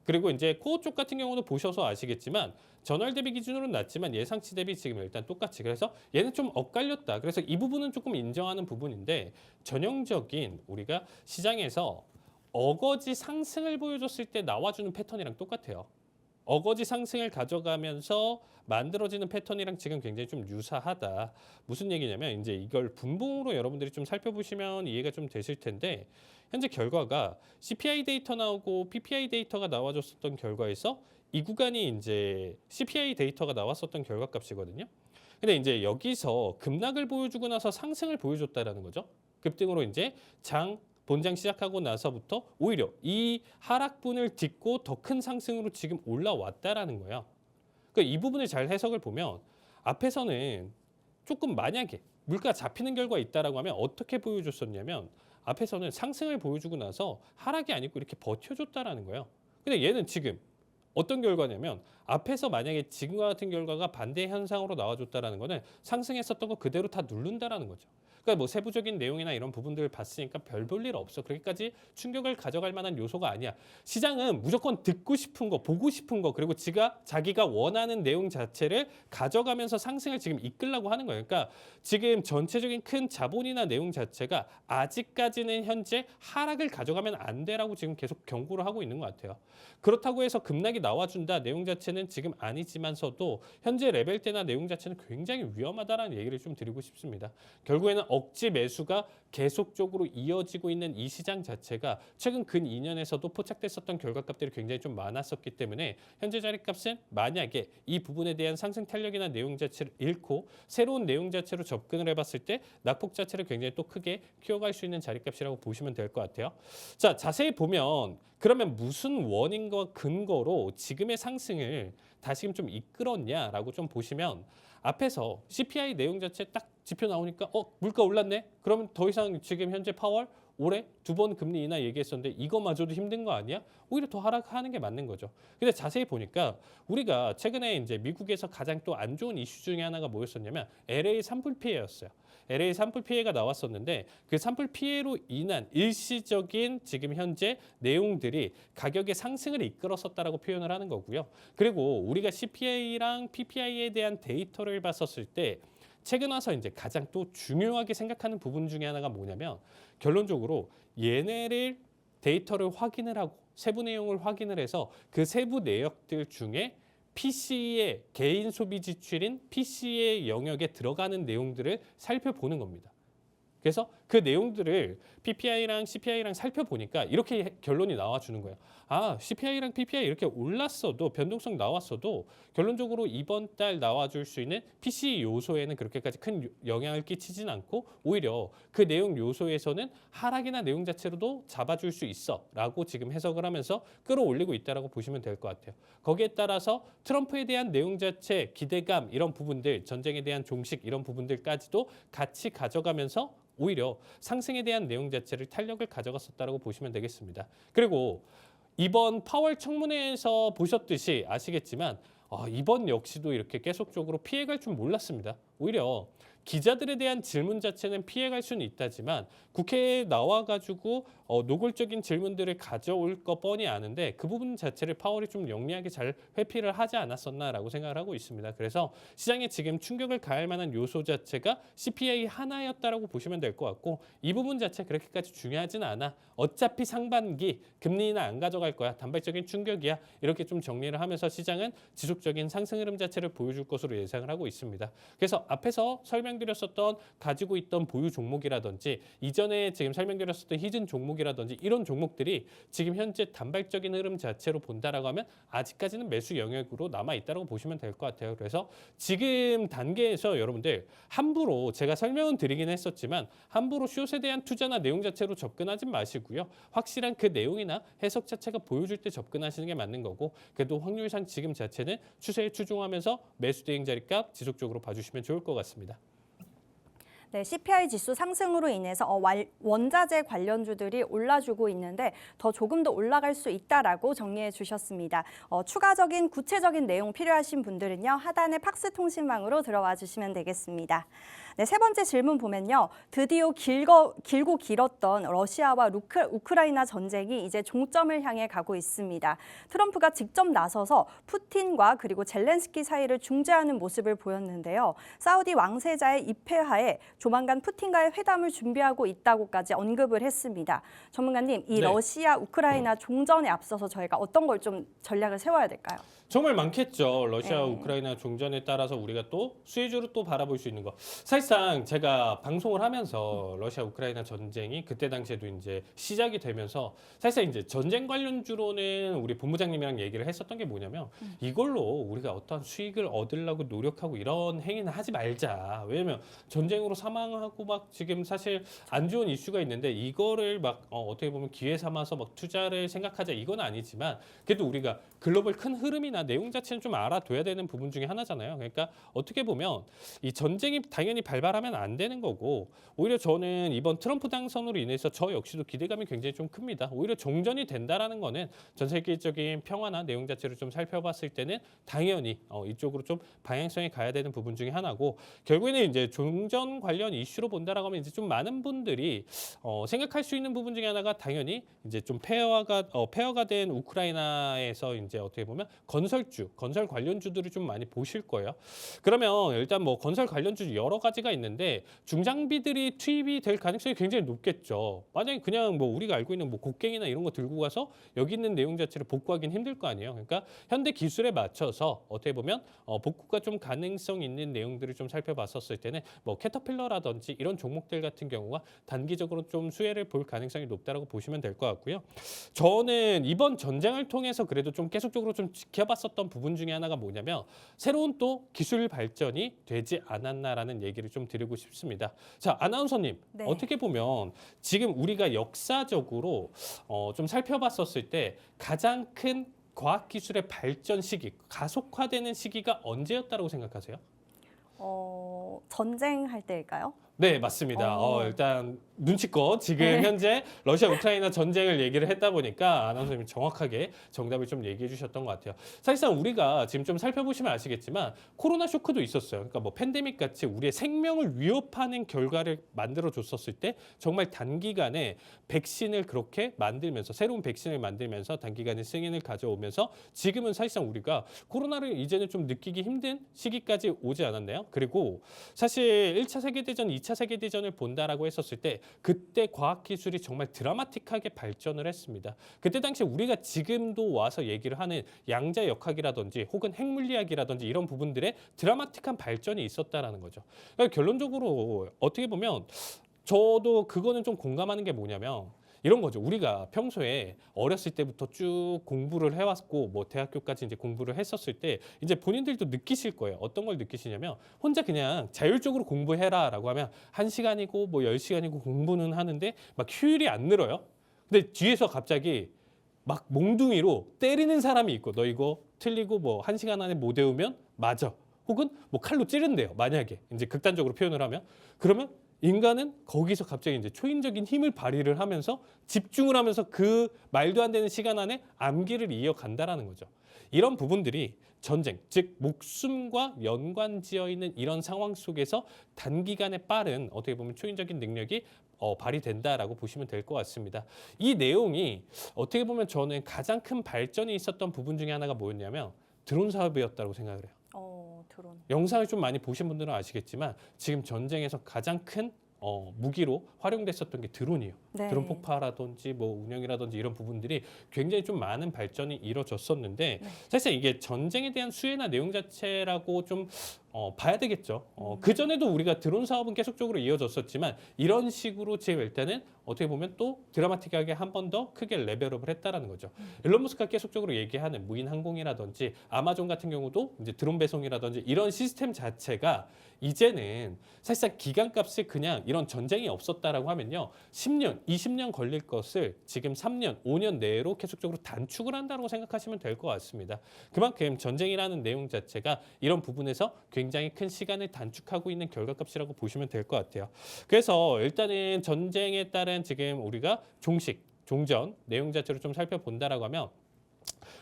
그리고 이제 코어 쪽 같은 경우도 보셔서 아시겠지만 전월 대비 기준으로는 낮지만 예상치 대비 지금 일단 똑같이. 그래서 얘는 좀 엇갈렸다. 그래서 이 부분은 조금 인정하는 부분인데 전형적인 우리가 시장에서 어거지 상승을 보여줬을 때 나와주는 패턴이랑 똑같아요. 어거지 상승을 가져가면서 만들어지는 패턴이랑 지금 굉장히 좀 유사하다. 무슨 얘기냐면 이제 이걸 분봉으로 여러분들이 좀 살펴보시면 이해가 좀 되실 텐데 현재 결과가 CPI 데이터 나오고 PPI 데이터가 나와줬었던 결과에서 이 구간이 이제 CPI 데이터가 나왔었던 결과값이거든요. 근데 이제 여기서 급락을 보여주고 나서 상승을 보여줬다라는 거죠. 급등으로 이제 본장 시작하고 나서부터 오히려 이 하락분을 딛고 더 큰 상승으로 지금 올라왔다라는 거예요. 그러니까 이 부분을 잘 해석을 보면 앞에서는 조금 만약에 물가 잡히는 결과가 있다라고 하면 어떻게 보여줬었냐면 앞에서는 상승을 보여주고 나서 하락이 아니고 이렇게 버텨줬다라는 거예요. 근데 얘는 지금 어떤 결과냐면 앞에서 만약에 지금과 같은 결과가 반대 현상으로 나와줬다라는 거는 상승했었던 거 그대로 다 누른다라는 거죠. 그러니까 뭐 세부적인 내용이나 이런 부분들을 봤으니까 별 볼 일 없어. 그렇게까지 충격을 가져갈 만한 요소가 아니야. 시장은 무조건 듣고 싶은 거, 보고 싶은 거, 그리고 자기가 원하는 내용 자체를 가져가면서 상승을 지금 이끌려고 하는 거예요. 그러니까 지금 전체적인 큰 자본이나 내용 자체가 아직까지는 현재 하락을 가져가면 안 돼라고 지금 계속 경고를 하고 있는 것 같아요. 그렇다고 해서 급락이 나와준다 내용 자체는 지금 아니지만서도 현재 레벨대나 내용 자체는 굉장히 위험하다라는 얘기를 좀 드리고 싶습니다. 결국에는 억지 매수가 계속적으로 이어지고 있는 이 시장 자체가 최근 근 2년에서도 포착됐었던 결과값들이 굉장히 좀 많았었기 때문에 현재 자리값은 만약에 이 부분에 대한 상승 탄력이나 내용 자체를 잃고 새로운 내용 자체로 접근을 해봤을 때 낙폭 자체를 굉장히 또 크게 키워갈 수 있는 자리값이라고 보시면 될 것 같아요. 자, 자세히 보면 그러면 무슨 원인과 근거로 지금의 상승을 다시금 좀 이끌었냐라고 좀 보시면 앞에서 CPI 내용 자체 딱 지표 나오니까 물가 올랐네? 그러면 더 이상 지금 현재 파월 올해 2번 금리 인하 얘기했었는데 이거마저도 힘든 거 아니야? 오히려 더 하락하는 게 맞는 거죠. 근데 자세히 보니까 우리가 최근에 이제 미국에서 가장 또 안 좋은 이슈 중에 하나가 뭐였었냐면 LA 산불 피해였어요. LA 산불 피해가 나왔었는데 그 산불 피해로 인한 일시적인 지금 현재 내용들이 가격의 상승을 이끌었었다라고 표현을 하는 거고요. 그리고 우리가 CPI랑 PPI에 대한 데이터를 봤었을 때 최근 와서 이제 가장 또 중요하게 생각하는 부분 중에 하나가 뭐냐면 결론적으로 얘네를 데이터를 확인을 하고 세부 내용을 확인을 해서 그 세부 내역들 중에 PC의 개인 소비 지출인 PC의 영역에 들어가는 내용들을 살펴보는 겁니다. 그래서 그 내용들을 PPI랑 CPI랑 살펴보니까 이렇게 결론이 나와주는 거예요. CPI랑 PPI 이렇게 올랐어도 변동성 나왔어도 결론적으로 이번 달 나와줄 수 있는 PC 요소에는 그렇게까지 큰 영향을 끼치진 않고 오히려 그 내용 요소에서는 하락이나 내용 자체로도 잡아줄 수 있어 라고 지금 해석을 하면서 끌어올리고 있다고 보시면 될 것 같아요. 거기에 따라서 트럼프에 대한 내용 자체, 기대감 이런 부분들, 전쟁에 대한 종식 이런 부분들까지도 같이 가져가면서 오히려 상승에 대한 내용 자체를 탄력을 가져갔었다고 보시면 되겠습니다. 그리고 이번 파월 청문회에서 보셨듯이 아시겠지만 이번 역시도 이렇게 계속적으로 피해갈 줄 몰랐습니다. 오히려 기자들에 대한 질문 자체는 피해갈 수는 있다지만 국회에 나와가지고 노골적인 질문들을 가져올 거 뻔히 아는데 그 부분 자체를 파월이 좀 영리하게 잘 회피를 하지 않았었나라고 생각을 하고 있습니다. 그래서 시장에 지금 충격을 가할 만한 요소 자체가 CPI 하나였다라고 보시면 될 것 같고 이 부분 자체 그렇게까지 중요하진 않아. 어차피 상반기 금리 인하 안 가져갈 거야. 단발적인 충격이야. 이렇게 좀 정리를 하면서 시장은 지속적인 상승 흐름 자체를 보여줄 것으로 예상을 하고 있습니다. 그래서 앞에서 설명 설명드렸었던 가지고 있던 보유 종목이라든지 이전에 지금 설명드렸었던 히든 종목이라든지 이런 종목들이 지금 현재 단발적인 흐름 자체로 본다라고 하면 아직까지는 매수 영역으로 남아 있다고 보시면 될 것 같아요. 그래서 지금 단계에서 여러분들 함부로 제가 설명은 드리긴 했었지만 함부로 숏에 대한 투자나 내용 자체로 접근하지 마시고요. 확실한 그 내용이나 해석 자체가 보여줄 때 접근하시는 게 맞는 거고 그래도 확률상 지금 자체는 추세에 추종하면서 매수 대행 자리값 지속적으로 봐주시면 좋을 것 같습니다. 네, CPI 지수 상승으로 인해서 원자재 관련주들이 올라주고 있는데 더 조금 더 올라갈 수 있다라고 정리해 주셨습니다. 추가적인 구체적인 내용 필요하신 분들은요. 하단의 팍스 통신망으로 들어와 주시면 되겠습니다. 네, 세 번째 질문 보면요. 드디어 길고 길었던 러시아와 우크라이나 전쟁이 이제 종점을 향해 가고 있습니다. 트럼프가 직접 나서서 푸틴과 그리고 젤렌스키 사이를 중재하는 모습을 보였는데요. 사우디 왕세자의 입회하에 조만간 푸틴과의 회담을 준비하고 있다고까지 언급을 했습니다. 전문가님, 이 네. 러시아 우크라이나 종전에 앞서서 저희가 어떤 걸 좀 전략을 세워야 될까요? 정말 많겠죠. 러시아, 네. 우크라이나 종전에 따라서 우리가 또 수혜주로 또 바라볼 수 있는 거. 사실상 제가 방송을 하면서 러시아, 우크라이나 전쟁이 그때 당시에도 이제 시작이 되면서 사실상 이제 전쟁 관련주로는 우리 본부장님이랑 얘기를 했었던 게 뭐냐면 이걸로 우리가 어떤 수익을 얻으려고 노력하고 이런 행위는 하지 말자. 왜냐면 전쟁으로 사망하고 막 지금 사실 안 좋은 이슈가 있는데 이거를 막 어떻게 보면 기회 삼아서 막 투자를 생각하자 이건 아니지만 그래도 우리가 글로벌 큰 흐름이나 내용 자체는 좀 알아둬야 되는 부분 중에 하나잖아요. 그러니까 어떻게 보면 이 전쟁이 당연히 발발하면 안 되는 거고 오히려 저는 이번 트럼프 당선으로 인해서 저 역시도 기대감이 굉장히 좀 큽니다. 오히려 종전이 된다라는 거는 전 세계적인 평화나 내용 자체를 좀 살펴봤을 때는 당연히 이쪽으로 좀 방향성이 가야 되는 부분 중에 하나고 결국에는 이제 종전 관련 이슈로 본다라고 하면 이제 좀 많은 분들이 생각할 수 있는 부분 중에 하나가 당연히 이제 좀 폐허가 된 우크라이나에서 이제 어떻게 보면 건설 관련주들을 좀 많이 보실 거예요. 그러면 일단 뭐 건설 관련주 여러 가지가 있는데 중장비들이 투입이 될 가능성이 굉장히 높겠죠. 만약에 그냥 뭐 우리가 알고 있는 뭐 곡괭이나 이런 거 들고 가서 여기 있는 내용 자체를 복구하기는 힘들 거 아니에요. 그러니까 현대 기술에 맞춰서 어떻게 보면 복구가 좀 가능성 있는 내용들을 좀 살펴봤었을 때는 뭐 캐터필러라든지 이런 종목들 같은 경우가 단기적으로 좀 수혜를 볼 가능성이 높다라고 보시면 될 것 같고요. 저는 이번 전쟁을 통해서 그래도 좀 계속적으로 좀 지켜봤었던 부분 중에 하나가 뭐냐면 새로운 또 기술 발전이 되지 않았나라는 얘기를 좀 드리고 싶습니다. 자, 아나운서님 네. 어떻게 보면 지금 우리가 역사적으로 좀 살펴봤었을 때 가장 큰 과학기술의 발전 시기, 가속화되는 시기가 언제였다고 생각하세요? 전쟁할 때일까요? 네, 맞습니다. 일단 눈치껏 지금 네. 현재 러시아 우크라이나 전쟁을 얘기를 했다 보니까 아나운서님이 정확하게 정답을 좀 얘기해 주셨던 것 같아요. 사실상 우리가 지금 좀 살펴보시면 아시겠지만 코로나 쇼크도 있었어요. 그러니까 뭐 팬데믹 같이 우리의 생명을 위협하는 결과를 만들어 줬었을 때 정말 단기간에 백신을 그렇게 만들면서 새로운 백신을 만들면서 단기간에 승인을 가져오면서 지금은 사실상 우리가 코로나를 이제는 좀 느끼기 힘든 시기까지 오지 않았나요? 그리고 사실 1차 세계대전, 2차 세계대전을 본다라고 했었을 때 그때 과학기술이 정말 드라마틱하게 발전을 했습니다. 그때 당시 우리가 지금도 와서 얘기를 하는 양자역학이라든지 혹은 핵물리학이라든지 이런 부분들의 드라마틱한 발전이 있었다라는 거죠. 그러니까 결론적으로 어떻게 보면 저도 그거는 좀 공감하는 게 뭐냐면 이런 거죠. 우리가 평소에 어렸을 때부터 쭉 공부를 해왔고 뭐 대학교까지 이제 공부를 했었을 때 이제 본인들도 느끼실 거예요. 어떤 걸 느끼시냐면 혼자 그냥 자율적으로 공부해라라고 하면 1시간이고 뭐 10시간이고 공부는 하는데 막 효율이 안 늘어요. 근데 뒤에서 갑자기 막 몽둥이로 때리는 사람이 있고 너 이거 틀리고 뭐 1시간 안에 못 외우면 맞아. 혹은 뭐 칼로 찌른대요. 만약에 이제 극단적으로 표현을 하면 그러면 인간은 거기서 갑자기 이제 초인적인 힘을 발휘를 하면서 집중을 하면서 그 말도 안 되는 시간 안에 암기를 이어간다라는 거죠. 이런 부분들이 전쟁, 즉 목숨과 연관지어 있는 이런 상황 속에서 단기간에 빠른 어떻게 보면 초인적인 능력이 발휘된다라고 보시면 될 것 같습니다. 이 내용이 어떻게 보면 저는 가장 큰 발전이 있었던 부분 중에 하나가 뭐였냐면 드론 사업이었다고 생각을 해요. 드론. 영상을 좀 많이 보신 분들은 아시겠지만 지금 전쟁에서 가장 큰 무기로 활용됐었던 게 드론이에요. 네. 드론 폭파라든지 뭐 운영이라든지 이런 부분들이 굉장히 좀 많은 발전이 이루어졌었는데 네. 사실 이게 전쟁에 대한 수혜나 내용 자체라고 좀 봐야 되겠죠. 그전에도 우리가 드론 사업은 계속적으로 이어졌었지만 이런 식으로 지금 일단은 어떻게 보면 또 드라마틱하게 한 번 더 크게 레벨업을 했다라는 거죠. 일론 머스크가 계속적으로 얘기하는 무인 항공이라든지 아마존 같은 경우도 이제 드론 배송이라든지 이런 시스템 자체가 이제는 사실상 기간값을 그냥 이런 전쟁이 없었다라고 하면요. 10년, 20년 걸릴 것을 지금 3년, 5년 내로 계속적으로 단축을 한다고 생각하시면 될 것 같습니다. 그만큼 전쟁이라는 내용 자체가 이런 부분에서 굉장히 큰 시간을 단축하고 있는 결과값이라고 보시면 될 것 같아요. 그래서 일단은 전쟁에 따른 지금 우리가 종전 내용 자체를 좀 살펴본다라고 하면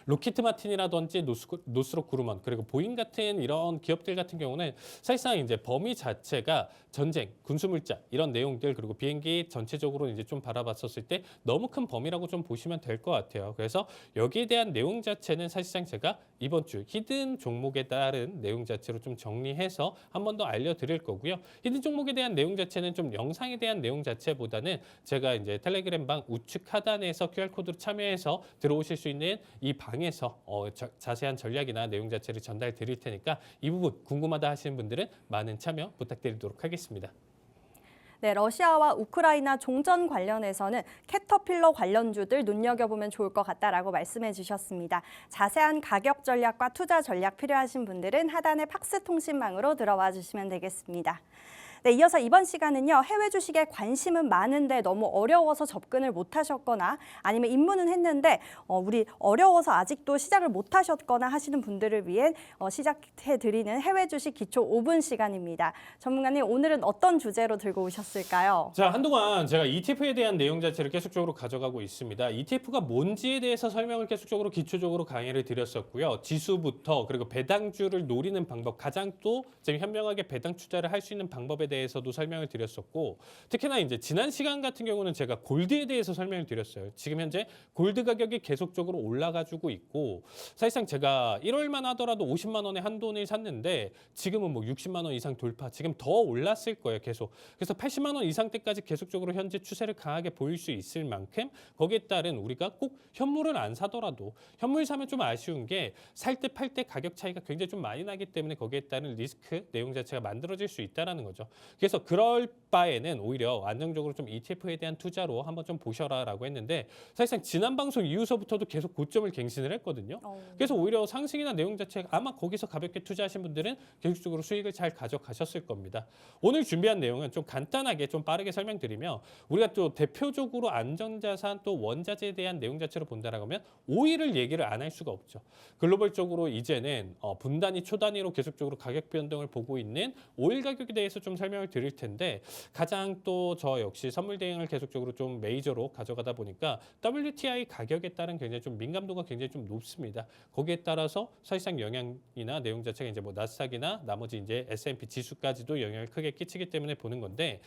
로키트 마틴이라든지 노스롭 그루먼 그리고 보잉 같은 이런 기업들 같은 경우는 사실상 이제 범위 자체가 전쟁, 군수물자 이런 내용들 그리고 비행기 전체적으로 이제 좀 바라봤었을 때 너무 큰 범위라고 좀 보시면 될 것 같아요. 그래서 여기에 대한 내용 자체는 사실상 제가 이번 주 히든 종목에 따른 내용 자체로 좀 정리해서 한 번 더 알려드릴 거고요. 히든 종목에 대한 내용 자체는 좀 영상에 대한 내용 자체보다는 제가 이제 텔레그램 방 우측 하단에서 QR코드로 참여해서 들어오실 수 있는 이 방에서 자세한 전략이나 내용 자체를 전달 드릴 테니까 이 부분 궁금하다 하시는 분들은 많은 참여 부탁드리도록 하겠습니다. 네, 러시아와 우크라이나 종전 관련해서는 캐터필러 관련주들 눈여겨보면 좋을 것 같다라고 말씀해 주셨습니다. 자세한 가격 전략과 투자 전략 필요하신 분들은 하단의 팍스 통신망으로 들어와 주시면 되겠습니다. 네, 이어서 이번 시간은요. 해외 주식에 관심은 많은데 너무 어려워서 접근을 못 하셨거나 아니면 입문은 했는데 우리 어려워서 아직도 시작을 못 하셨거나 하시는 분들을 위해 시작해드리는 해외 주식 기초 5분 시간입니다. 전문가님, 오늘은 어떤 주제로 들고 오셨을까요? 자, 한동안 제가 ETF에 대한 내용 자체를 계속적으로 가져가고 있습니다. ETF가 뭔지에 대해서 설명을 계속적으로 기초적으로 강의를 드렸었고요. 지수부터 그리고 배당주를 노리는 방법, 가장 또 지금 현명하게 배당 투자를 할 수 있는 방법에 대해서도 설명을 드렸었고, 특히나 이제 지난 시간 같은 경우는 제가 골드에 대해서 설명을 드렸어요. 지금 현재 골드 가격이 계속적으로 올라가지고 있고, 사실상 제가 1월만 하더라도 50만 원에 한 돈을 샀는데 지금은 뭐 60만 원 이상 돌파, 지금 더 올랐을 거예요, 계속. 그래서 80만 원 이상 때까지 계속적으로 현재 추세를 강하게 보일 수 있을 만큼 거기에 따른 우리가 꼭 현물을 안 사더라도 현물 사면 좀 아쉬운 게 살 때 팔 때 가격 차이가 굉장히 좀 많이 나기 때문에 거기에 따른 리스크 내용 자체가 만들어질 수 있다라는 거죠. 그래서 그럴 바에는 오히려 안정적으로 좀 ETF에 대한 투자로 한번 좀 보셔라라고 했는데, 사실상 지난 방송 이후서부터도 계속 고점을 갱신을 했거든요. 그래서 오히려 상승이나 내용 자체가 아마 거기서 가볍게 투자하신 분들은 계속적으로 수익을 잘 가져가셨을 겁니다. 오늘 준비한 내용은 좀 간단하게 좀 빠르게 설명드리며, 우리가 또 대표적으로 안전자산 또 원자재에 대한 내용 자체로 본다라고 하면 오일을 얘기를 안 할 수가 없죠. 글로벌적으로 이제는 분단위 초단위로 계속적으로 가격 변동을 보고 있는 오일 가격에 대해서 좀 설명을 드릴 텐데, 가장 또 저 역시 선물 대응을 계속적으로 좀 메이저로 가져가다 보니까 WTI 가격에 따른 굉장히 좀 민감도가 굉장히 좀 높습니다. 거기에 따라서 사실상 영향이나 내용 자체가 이제 뭐 나스닥이나 나머지 이제 S&P 지수까지도 영향을 크게 끼치기 때문에 보는 건데,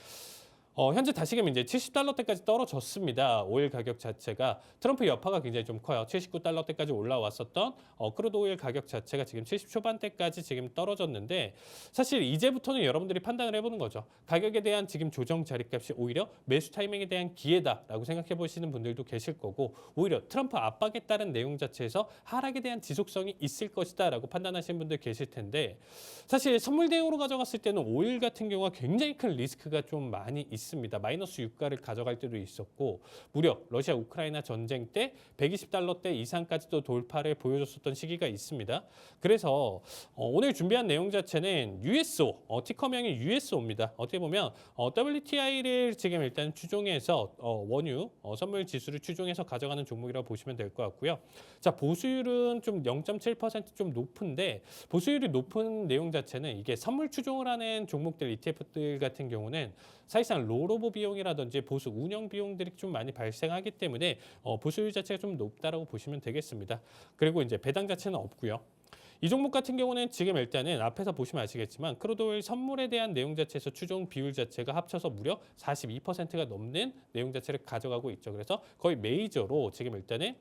현재 다시금 이제 70달러대까지 떨어졌습니다. 오일 가격 자체가 트럼프 여파가 굉장히 좀 커요. 79달러대까지 올라왔었던 크루드 오일 가격 자체가 지금 70 초반대까지 지금 떨어졌는데, 사실 이제부터는 여러분들이 판단을 해보는 거죠. 가격에 대한 지금 조정 자리값이 오히려 매수 타이밍에 대한 기회다라고 생각해 보시는 분들도 계실 거고, 오히려 트럼프 압박에 따른 내용 자체에서 하락에 대한 지속성이 있을 것이다라고 판단하시는 분들 계실 텐데, 사실 선물 대응으로 가져갔을 때는 오일 같은 경우가 굉장히 큰 리스크가 좀 많이 있습니다. 마이너스 유가를 가져갈 때도 있었고, 무려 러시아 우크라이나 전쟁 때 120달러대 이상까지도 돌파를 보여줬었던 시기가 있습니다. 그래서 오늘 준비한 내용 자체는 USO, 티커명이 USO입니다. 어떻게 보면 WTI를 지금 일단 추종해서 원유 선물 지수를 추종해서 가져가는 종목이라고 보시면 될 것 같고요. 자, 보수율은 좀 0.7% 좀 높은데, 보수율이 높은 내용 자체는 이게 선물 추종을 하는 종목들 ETF들 같은 경우는 사실상 롤오버 비용이라든지 보수 운영 비용들이 좀 많이 발생하기 때문에 보수율 자체가 좀 높다라고 보시면 되겠습니다. 그리고 이제 배당 자체는 없고요. 이 종목 같은 경우는 지금 일단은 앞에서 보시면 아시겠지만 크루드오일 선물에 대한 내용 자체에서 추종 비율 자체가 합쳐서 무려 42%가 넘는 내용 자체를 가져가고 있죠. 그래서 거의 메이저로 지금 일단은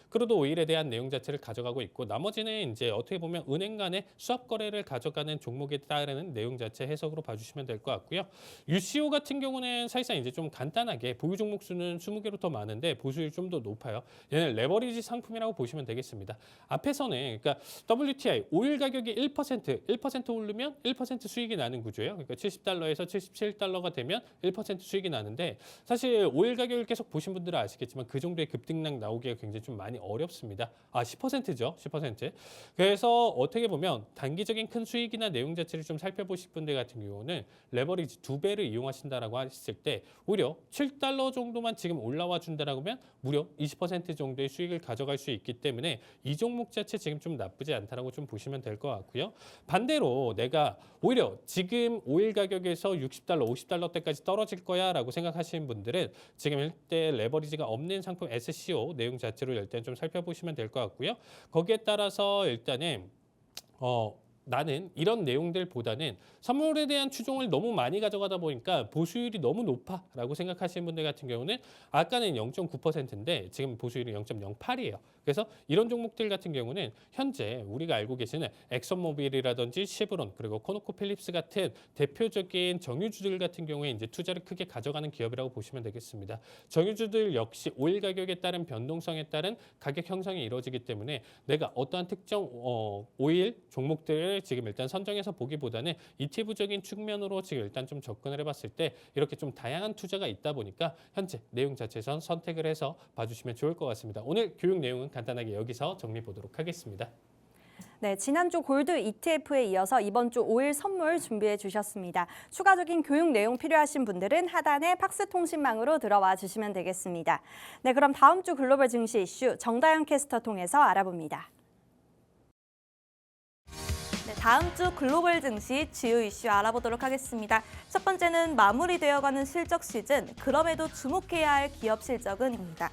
크루드 오일에 대한 내용 자체를 가져가고 있고 나머지는 이제 어떻게 보면 은행 간의 수합 거래를 가져가는 종목에 따르는 내용 자체 해석으로 봐주시면 될 것 같고요. UCO 같은 경우는 사실상 이제 좀 간단하게 보유 종목 수는 20개로 더 많은데 보수율 좀 더 높아요. 얘는 레버리지 상품이라고 보시면 되겠습니다. 앞에서는 그러니까 WTI 오일 가격이 1% 오르면 1% 수익이 나는 구조예요. 그러니까 $70에서 $77가 되면 1% 수익이 나는데 사실 오일 가격을 계속 보신 분들은 아시겠지만 그 정도의 급등락 나오기가 굉장히 좀 많이 어렵습니다. 10%죠. 10%. 그래서 어떻게 보면 단기적인 큰 수익이나 내용 자체를 좀 살펴보실 분들 같은 경우는 레버리지 2배를 이용하신다라고 했을 때 오히려 $7 정도만 지금 올라와 준다라고 하면 무려 20% 정도의 수익을 가져갈 수 있기 때문에 이 종목 자체 지금 좀 나쁘지 않다라고 좀 보시면 될 것 같고요. 반대로 내가 오히려 지금 오일 가격에서 $60, $50대까지 떨어질 거야라고 생각하시는 분들은 지금 일대 레버리지가 없는 상품 SCO 내용 자체로 일단 좀 살펴보시면 될 것 같고요. 거기에 따라서 일단은 나는 이런 내용들보다는 선물에 대한 추종을 너무 많이 가져가다 보니까 보수율이 너무 높아라고 생각하시는 분들 같은 경우는 아까는 0.9%인데 지금 보수율이 0.08이에요. 그래서 이런 종목들 같은 경우는 현재 우리가 알고 계시는 엑선모빌이라든지 시브론 그리고 코노코필립스 같은 대표적인 정유주들 같은 경우에 이제 투자를 크게 가져가는 기업이라고 보시면 되겠습니다. 정유주들 역시 오일 가격에 따른 변동성에 따른 가격 형성이 이루어지기 때문에 내가 어떠한 특정 오일 종목들을 지금 일단 선정해서 보기보다는 ETF적인 측면으로 지금 일단 좀 접근을 해봤을 때 이렇게 좀 다양한 투자가 있다 보니까 현재 내용 자체에선 선택을 해서 봐주시면 좋을 것 같습니다. 오늘 교육 내용은 간단하게 여기서 정리 보도록 하겠습니다. 네, 지난주 골드 ETF에 이어서 이번 주 오일 선물 준비해 주셨습니다. 추가적인 교육 내용 필요하신 분들은 하단의 팍스통신망으로 들어와 주시면 되겠습니다. 네, 그럼 다음 주 글로벌 증시 이슈 정다영 캐스터 통해서 알아봅니다. 네, 다음 주 글로벌 증시 주요 이슈 알아보도록 하겠습니다. 첫 번째는 마무리되어가는 실적 시즌, 그럼에도 주목해야 할 기업 실적은입니다.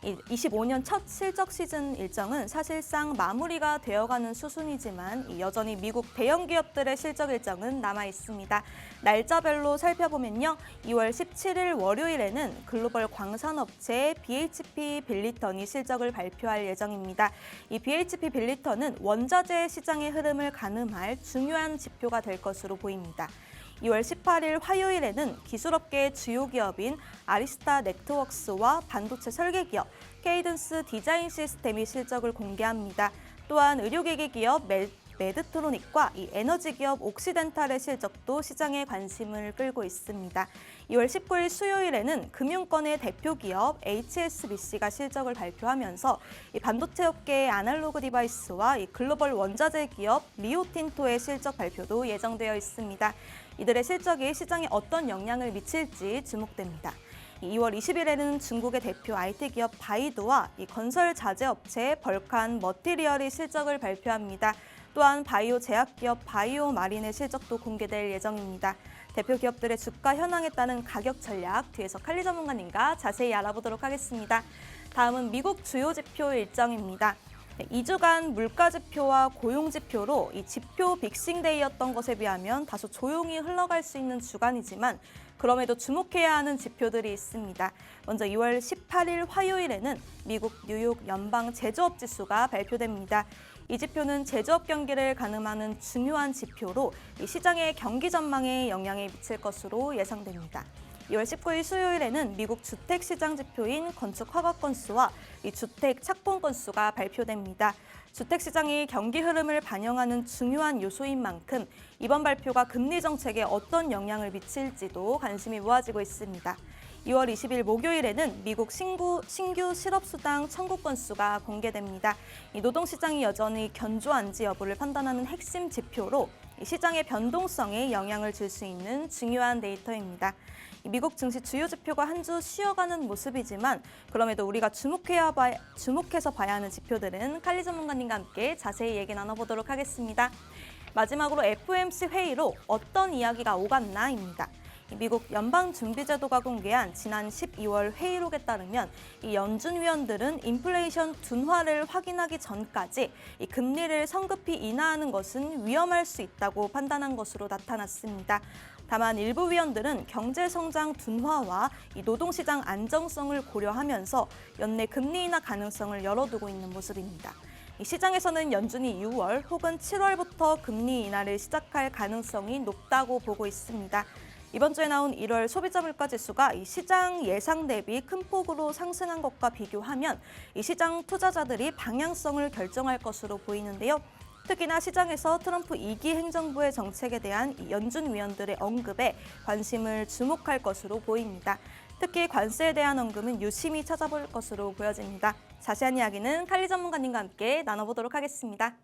25년 첫 실적 시즌 일정은 사실상 마무리가 되어가는 수순이지만 여전히 미국 대형 기업들의 실적 일정은 남아 있습니다. 날짜별로 살펴보면요. 2월 17일 월요일에는 글로벌 광산업체 BHP 빌리턴이 실적을 발표할 예정입니다. 이 BHP 빌리턴은 원자재 시장의 흐름을 가늠할 중요한 지표가 될 것으로 보입니다. 2월 18일 화요일에는 기술업계의 주요 기업인 아리스타 네트워크스와 반도체 설계 기업 케이던스 디자인 시스템이 실적을 공개합니다. 또한 의료기기 기업 메드트로닉과 이 에너지 기업 옥시덴탈의 실적도 시장의 관심을 끌고 있습니다. 2월 19일 수요일에는 금융권의 대표 기업 HSBC가 실적을 발표하면서 이 반도체 업계의 아날로그 디바이스와 이 글로벌 원자재 기업 리오틴토의 실적 발표도 예정되어 있습니다. 이들의 실적이 시장에 어떤 영향을 미칠지 주목됩니다. 2월 20일에는 중국의 대표 IT 기업 바이두와 이 건설 자재 업체 벌칸 머티리얼이 실적을 발표합니다. 또한 바이오 제약 기업 바이오 마린의 실적도 공개될 예정입니다. 대표 기업들의 주가 현황에 따른 가격 전략 뒤에서 칼리 전문가님과 자세히 알아보도록 하겠습니다. 다음은 미국 주요 지표 일정입니다. 2주간 물가 지표와 고용 지표로 이 지표 빅싱데이였던 것에 비하면 다소 조용히 흘러갈 수 있는 주간이지만 그럼에도 주목해야 하는 지표들이 있습니다. 먼저 2월 18일 화요일에는 미국 뉴욕 연방 제조업 지수가 발표됩니다. 이 지표는 제조업 경기를 가늠하는 중요한 지표로 이 시장의 경기 전망에 영향을 미칠 것으로 예상됩니다. 2월 19일 수요일에는 미국 주택시장 지표인 건축 허가 건수와 이 주택 착공 건수가 발표됩니다. 주택시장이 경기 흐름을 반영하는 중요한 요소인 만큼 이번 발표가 금리 정책에 어떤 영향을 미칠지도 관심이 모아지고 있습니다. 2월 20일 목요일에는 미국 신규 실업수당 청구 건수가 공개됩니다. 이 노동시장이 여전히 견조한지 여부를 판단하는 핵심 지표로 시장의 변동성에 영향을 줄 수 있는 중요한 데이터입니다. 미국 증시 주요 지표가 한 주 쉬어가는 모습이지만 그럼에도 우리가 주목해서 봐야 하는 지표들은 칼리 전문가님과 함께 자세히 얘기 나눠보도록 하겠습니다. 마지막으로 FOMC 회의로 어떤 이야기가 오갔나입니다. 미국 연방준비제도가 공개한 지난 12월 회의록에 따르면 이 연준 위원들은 인플레이션 둔화를 확인하기 전까지 이 금리를 성급히 인하하는 것은 위험할 수 있다고 판단한 것으로 나타났습니다. 다만 일부 위원들은 경제 성장 둔화와 이 노동시장 안정성을 고려하면서 연내 금리 인하 가능성을 열어두고 있는 모습입니다. 이 시장에서는 연준이 6월 혹은 7월부터 금리 인하를 시작할 가능성이 높다고 보고 있습니다. 이번 주에 나온 1월 소비자 물가 지수가 이 시장 예상 대비 큰 폭으로 상승한 것과 비교하면 이 시장 투자자들이 방향성을 결정할 것으로 보이는데요. 특히나 시장에서 트럼프 2기 행정부의 정책에 대한 이 연준 위원들의 언급에 관심을 주목할 것으로 보입니다. 특히 관세에 대한 언급은 유심히 찾아볼 것으로 보여집니다. 자세한 이야기는 칼리 전문가님과 함께 나눠보도록 하겠습니다.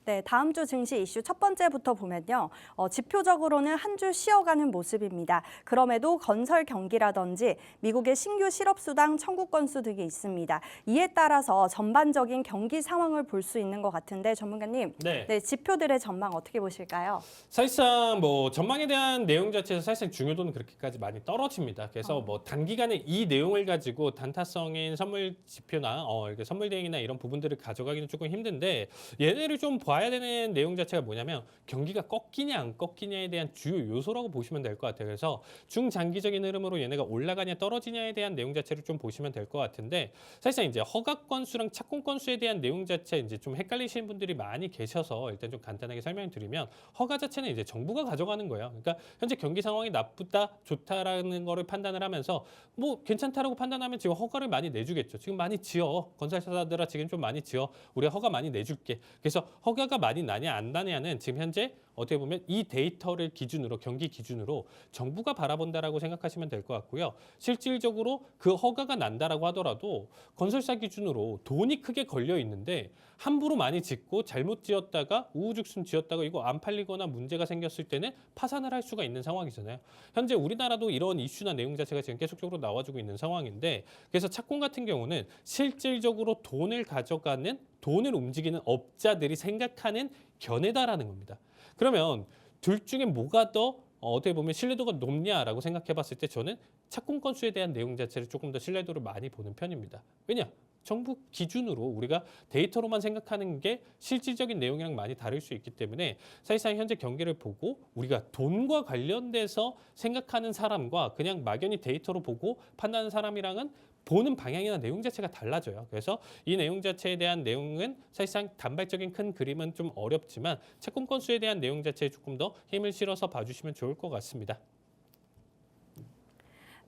네, 다음 주 증시 이슈 첫 번째부터 보면요. 지표적으로는 한 주 쉬어가는 모습입니다. 그럼에도 건설 경기라든지 미국의 신규 실업수당 청구 건수 등이 있습니다. 이에 따라서 전반적인 경기 상황을 볼 수 있는 것 같은데 전문가님, 네, 지표들의 전망 어떻게 보실까요? 사실상 뭐 전망에 대한 내용 자체에서 사실상 중요도는 그렇게까지 많이 떨어집니다. 그래서 뭐 단기간에 이 내용을 가지고 단타성인 선물 지표나 이렇게 선물 대행이나 이런 부분들을 가져가기는 조금 힘든데 얘네를 좀 봐야 되는 내용 자체가 뭐냐면 경기가 꺾이냐 안 꺾이냐에 대한 주요 요소라고 보시면 될 것 같아요. 그래서 중장기적인 흐름으로 얘네가 올라가냐 떨어지냐에 대한 내용 자체를 좀 보시면 될 것 같은데 사실상 이제 허가 건수랑 착공 건수에 대한 내용 자체 이제 좀 헷갈리시는 분들이 많이 계셔서 일단 좀 간단하게 설명드리면 허가 자체는 이제 정부가 가져가는 거예요. 그러니까 현재 경기 상황이 나쁘다 좋다라는 거를 판단을 하면서 뭐 괜찮다라고 판단하면 지금 허가를 많이 내주겠죠. 지금 많이 지어 건설사들아 지금 좀 많이 지어 우리가 허가 많이 내줄게. 그래서 허가가 많이 나냐 안 나냐는 지금 현재 어떻게 보면 이 데이터를 기준으로 경기 기준으로 정부가 바라본다라고 생각하시면 될 것 같고요. 실질적으로 그 허가가 난다라고 하더라도 건설사 기준으로 돈이 크게 걸려 있는데 함부로 많이 짓고 잘못 지었다가 우후죽순 지었다가 이거 안 팔리거나 문제가 생겼을 때는 파산을 할 수가 있는 상황이잖아요. 현재 우리나라도 이런 이슈나 내용 자체가 지금 계속적으로 나와주고 있는 상황인데 그래서 착공 같은 경우는 실질적으로 돈을 가져가는 돈을 움직이는 업자들이 생각하는 견해다라는 겁니다. 그러면 둘 중에 뭐가 더 어떻게 보면 신뢰도가 높냐라고 생각해 봤을 때 저는 착공 건수에 대한 내용 자체를 조금 더 신뢰도를 많이 보는 편입니다. 왜냐? 정부 기준으로 우리가 데이터로만 생각하는 게 실질적인 내용이랑 많이 다를 수 있기 때문에 사실상 현재 경기를 보고 우리가 돈과 관련돼서 생각하는 사람과 그냥 막연히 데이터로 보고 판단하는 사람이랑은 보는 방향이나 내용 자체가 달라져요. 그래서 이 내용 자체에 대한 내용은 사실상 단발적인 큰 그림은 좀 어렵지만 채권 건수에 대한 내용 자체에 조금 더 힘을 실어서 봐주시면 좋을 것 같습니다.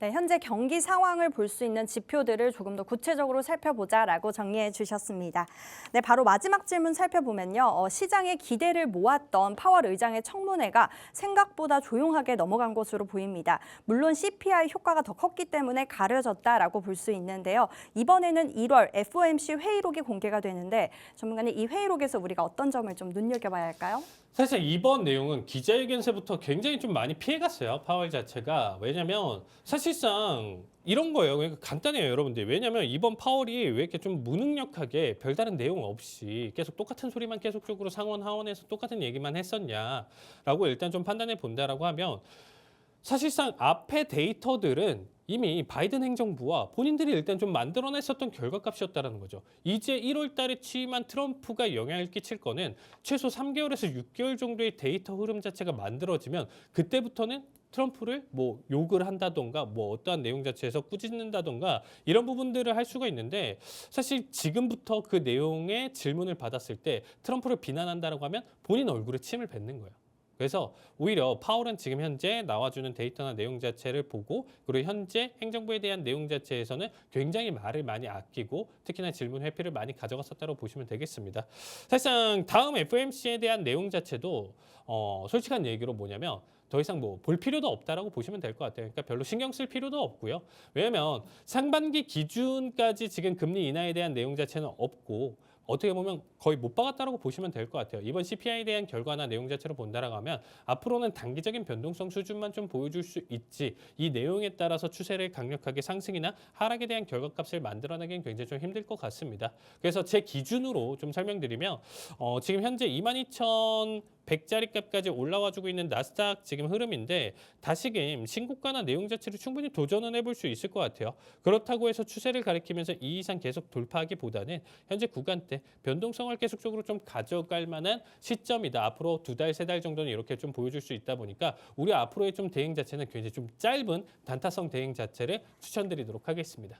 네, 현재 경기 상황을 볼 수 있는 지표들을 조금 더 구체적으로 살펴보자라고 정리해 주셨습니다. 네, 바로 마지막 질문 살펴보면요. 시장의 기대를 모았던 파월 의장의 청문회가 생각보다 조용하게 넘어간 것으로 보입니다. 물론 CPI 효과가 더 컸기 때문에 가려졌다라고 볼 수 있는데요. 이번에는 1월 FOMC 회의록이 공개가 되는데 전문가님 이 회의록에서 우리가 어떤 점을 좀 눈여겨봐야 할까요? 사실 이번 내용은 기자회견에서부터 굉장히 좀 많이 피해갔어요. 파월 자체가. 왜냐면 사실상 이런 거예요. 그러니까 간단해요, 여러분들. 왜냐면 이번 파월이 왜 이렇게 좀 무능력하게 별다른 내용 없이 계속 똑같은 소리만 계속적으로 상원 하원에서 똑같은 얘기만 했었냐라고 일단 좀 판단해 본다라고 하면 사실상 앞에 데이터들은 이미 바이든 행정부와 본인들이 일단 좀 만들어냈었던 결과값이었다는 거죠. 이제 1월 달에 취임한 트럼프가 영향을 끼칠 거는 최소 3개월에서 6개월 정도의 데이터 흐름 자체가 만들어지면 그때부터는 트럼프를 뭐 욕을 한다던가 뭐 어떠한 내용 자체에서 꾸짖는다던가 이런 부분들을 할 수가 있는데 사실 지금부터 그 내용의 질문을 받았을 때 트럼프를 비난한다라고 하면 본인 얼굴에 침을 뱉는 거예요. 그래서 오히려 파월은 지금 현재 나와주는 데이터나 내용 자체를 보고 그리고 현재 행정부에 대한 내용 자체에서는 굉장히 말을 많이 아끼고 특히나 질문 회피를 많이 가져갔었다고 보시면 되겠습니다. 사실상 다음 FOMC에 대한 내용 자체도 솔직한 얘기로 뭐냐면 더 이상 뭐 볼 필요도 없다라고 보시면 될 것 같아요. 그러니까 별로 신경 쓸 필요도 없고요. 왜냐하면 상반기 기준까지 지금 금리 인하에 대한 내용 자체는 없고 어떻게 보면 거의 못 박았다라고 보시면 될 것 같아요. 이번 CPI에 대한 결과나 내용 자체로 본다라고 하면 앞으로는 단기적인 변동성 수준만 좀 보여줄 수 있지 이 내용에 따라서 추세를 강력하게 상승이나 하락에 대한 결과값을 만들어내기는 굉장히 좀 힘들 것 같습니다. 그래서 제 기준으로 좀 설명드리면 지금 현재 22,100짜리 값까지 올라와주고 있는 나스닥 지금 흐름인데 다시금 신고가나 내용 자체를 충분히 도전은 해볼 수 있을 것 같아요. 그렇다고 해서 추세를 가리키면서 이 이상 계속 돌파하기보다는 현재 구간대 변동성을 계속적으로 좀 가져갈 만한 시점이다. 앞으로 2달, 3달 정도는 이렇게 좀 보여줄 수 있다 보니까 우리 앞으로의 좀 대응 자체는 굉장히 좀 짧은 단타성 대응 자체를 추천드리도록 하겠습니다.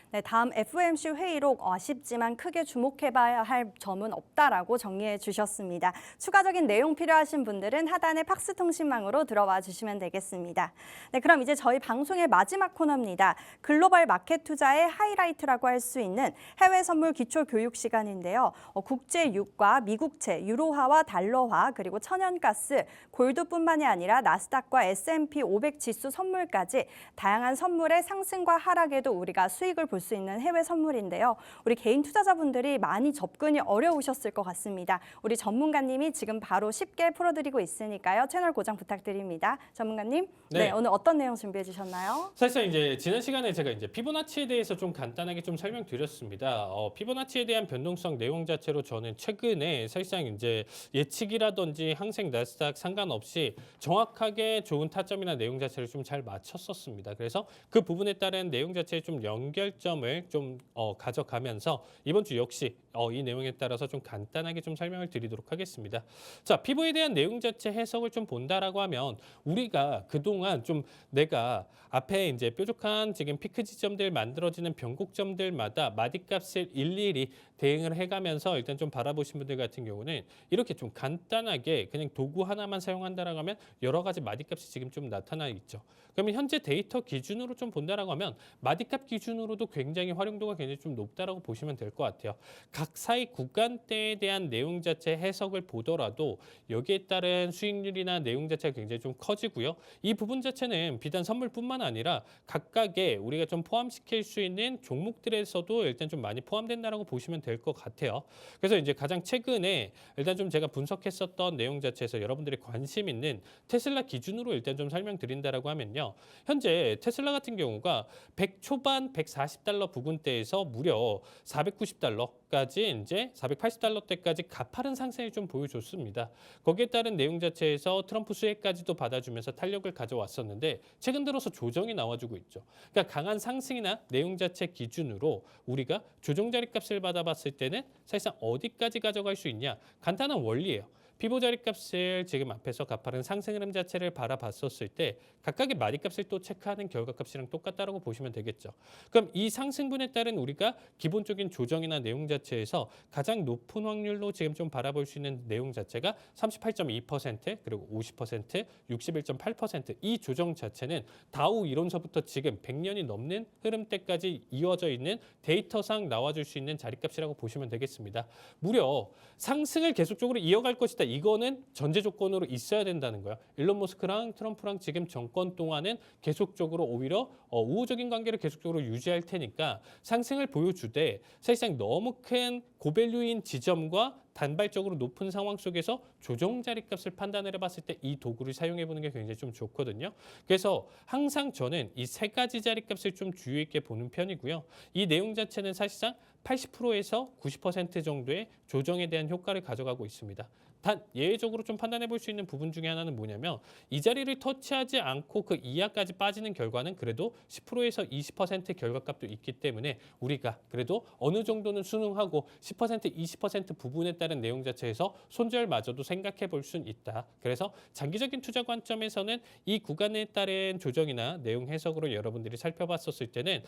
네, 다음 FOMC 회의록 아쉽지만 크게 주목해봐야 할 점은 없다라고 정리해 주셨습니다. 추가적인 내용 필요하신 분들은 하단의 팍스통신망으로 들어와 주시면 되겠습니다. 네, 그럼 이제 저희 방송의 마지막 코너입니다. 글로벌 마켓 투자의 하이라이트라고 할 수 있는 해외 선물 기초 교육 시간인데요. 국제 유가, 미국채, 유로화와 달러화, 그리고 천연가스, 골드뿐만이 아니라 나스닥과 S&P 500 지수 선물까지 다양한 선물의 상승과 하락에도 우리가 수익을 볼 수 있는 해외 선물인데요. 우리 개인 투자자분들이 많이 접근이 어려우셨을 것 같습니다. 우리 전문가님이 지금 바로 쉽게 풀어드리고 있으니까요. 채널 고정 부탁드립니다. 전문가님, 네, 오늘 어떤 내용 준비해 주셨나요? 사실상 이제 지난 시간에 제가 이제 피보나치에 대해서 좀 간단하게 좀 설명드렸습니다. 피보나치에 대한 변동성 내용 자체로 저는 최근에 사실상 이제 예측이라든지 항생 나스닥 상관없이 정확하게 좋은 타점이나 내용 자체를 좀 잘 맞췄었습니다. 그래서 그 부분에 따른 내용 자체의 좀 연결점을 좀 가져가면서 이번 주 역시 이 내용에 따라서 좀 간단하게 좀 설명을 드리도록 하겠습니다. 자, 피보에 대한 내용 자체 해석을 좀 본다라고 하면 우리가 그동안 좀 내가 앞에 이제 뾰족한 지금 피크 지점들 만들어지는 변곡점들마다 마디값을 일일이 대응을 해가면서 일단 좀 바라보신 분들 같은 경우는 이렇게 좀 간단하게 그냥 도구 하나만 사용한다라고 하면 여러 가지 마디값이 지금 좀 나타나 있죠. 그러면 현재 데이터 기준으로 좀 본다라고 하면 마디값 기준으로도 굉장히 활용도가 굉장히 좀 높다라고 보시면 될 것 같아요. 각 사이 구간대에 대한 내용 자체 해석을 보더라도 여기에 따른 수익률이나 내용 자체가 굉장히 좀 커지고요. 이 부분 자체는 비단 선물뿐만 아니라 각각의 우리가 좀 포함시킬 수 있는 종목들에서도 일단 좀 많이 포함된다라고 보시면 될 것 같아요. 그래서 이제 가장 최근에 일단 좀 제가 분석했었던 내용 자체에서 여러분들이 관심 있는 테슬라 기준으로 일단 좀 설명드린다라고 하면요. 현재 테슬라 같은 경우가 100 초반 140달러 부근대에서 무려 490달러까지 이제 480달러대까지 가파른 상승을 좀 보여줬습니다. 거기에 따른 내용 자체에서 트럼프 수혜까지도 받아주면서 탄력을 가져왔었는데 최근 들어서 조정이 나와주고 있죠. 그러니까 강한 상승이나 내용 자체 기준으로 우리가 조정 자리값을 받아봤을 때는 사실상 어디까지 가져갈 수 있냐? 간단한 원리예요. 피보 자리값을 지금 앞에서 가파른 상승 흐름 자체를 바라봤었을 때 각각의 마디값을 또 체크하는 결과값이랑 똑같다라고 보시면 되겠죠. 그럼 이 상승분에 따른 우리가 기본적인 조정이나 내용 자체에서 가장 높은 확률로 지금 좀 바라볼 수 있는 내용 자체가 38.2% 그리고 50%, 61.8% 이 조정 자체는 다우 이론서부터 지금 100년이 넘는 흐름대까지 이어져 있는 데이터상 나와줄 수 있는 자리값이라고 보시면 되겠습니다. 무려 상승을 계속적으로 이어갈 것이다. 이거는 전제 조건으로 있어야 된다는 거예요. 일론 머스크랑 트럼프랑 지금 정권 동안은 계속적으로 오히려 우호적인 관계를 계속적으로 유지할 테니까 상승을 보여주되 사실상 너무 큰 고밸류인 지점과 단발적으로 높은 상황 속에서 조정 자리값을 판단을 해봤을 때 이 도구를 사용해보는 게 굉장히 좀 좋거든요. 그래서 항상 저는 이 세 가지 자리값을 좀 주의 있게 보는 편이고요. 이 내용 자체는 사실상 80%에서 90% 정도의 조정에 대한 효과를 가져가고 있습니다. 단 예외적으로 좀 판단해 볼 수 있는 부분 중에 하나는 뭐냐면 이 자리를 터치하지 않고 그 이하까지 빠지는 결과는 그래도 10%에서 20% 결과값도 있기 때문에 우리가 그래도 어느 정도는 순응하고 10%, 20% 부분에 따른 내용 자체에서 손절마저도 생각해 볼 수는 있다. 그래서 장기적인 투자 관점에서는 이 구간에 따른 조정이나 내용 해석으로 여러분들이 살펴봤었을 때는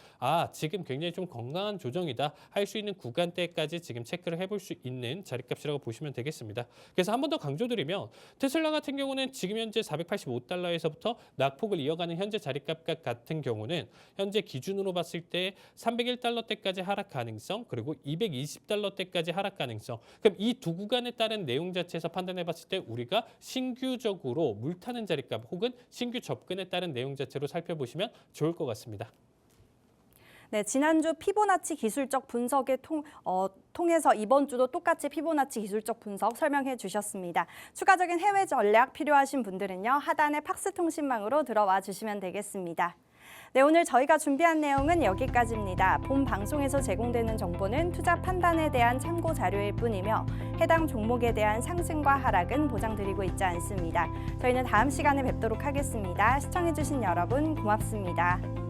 지금 굉장히 좀 건강한 조정이다 할 수 있는 구간대까지 지금 체크를 해볼 수 있는 자리값이라고 보시면 되겠습니다. 그래서 한 번 더 강조드리면 테슬라 같은 경우는 지금 현재 485달러에서부터 낙폭을 이어가는 현재 자리값 같은 경우는 현재 기준으로 봤을 때 301달러대까지 하락 가능성 그리고 220달러대까지 하락 가능성. 그럼 이 두 구간에 따른 내용 자체에서 판단해 봤을 때 우리가 신규적으로 물타는 자리값 혹은 신규 접근에 따른 내용 자체로 살펴보시면 좋을 것 같습니다. 네, 지난주 피보나치 기술적 분석에 통해서 이번 주도 똑같이 피보나치 기술적 분석 설명해 주셨습니다. 추가적인 해외 전략 필요하신 분들은요, 하단의 팍스 통신망으로 들어와 주시면 되겠습니다. 네, 오늘 저희가 준비한 내용은 여기까지입니다. 본 방송에서 제공되는 정보는 투자 판단에 대한 참고 자료일 뿐이며 해당 종목에 대한 상승과 하락은 보장드리고 있지 않습니다. 저희는 다음 시간에 뵙도록 하겠습니다. 시청해주신 여러분 고맙습니다.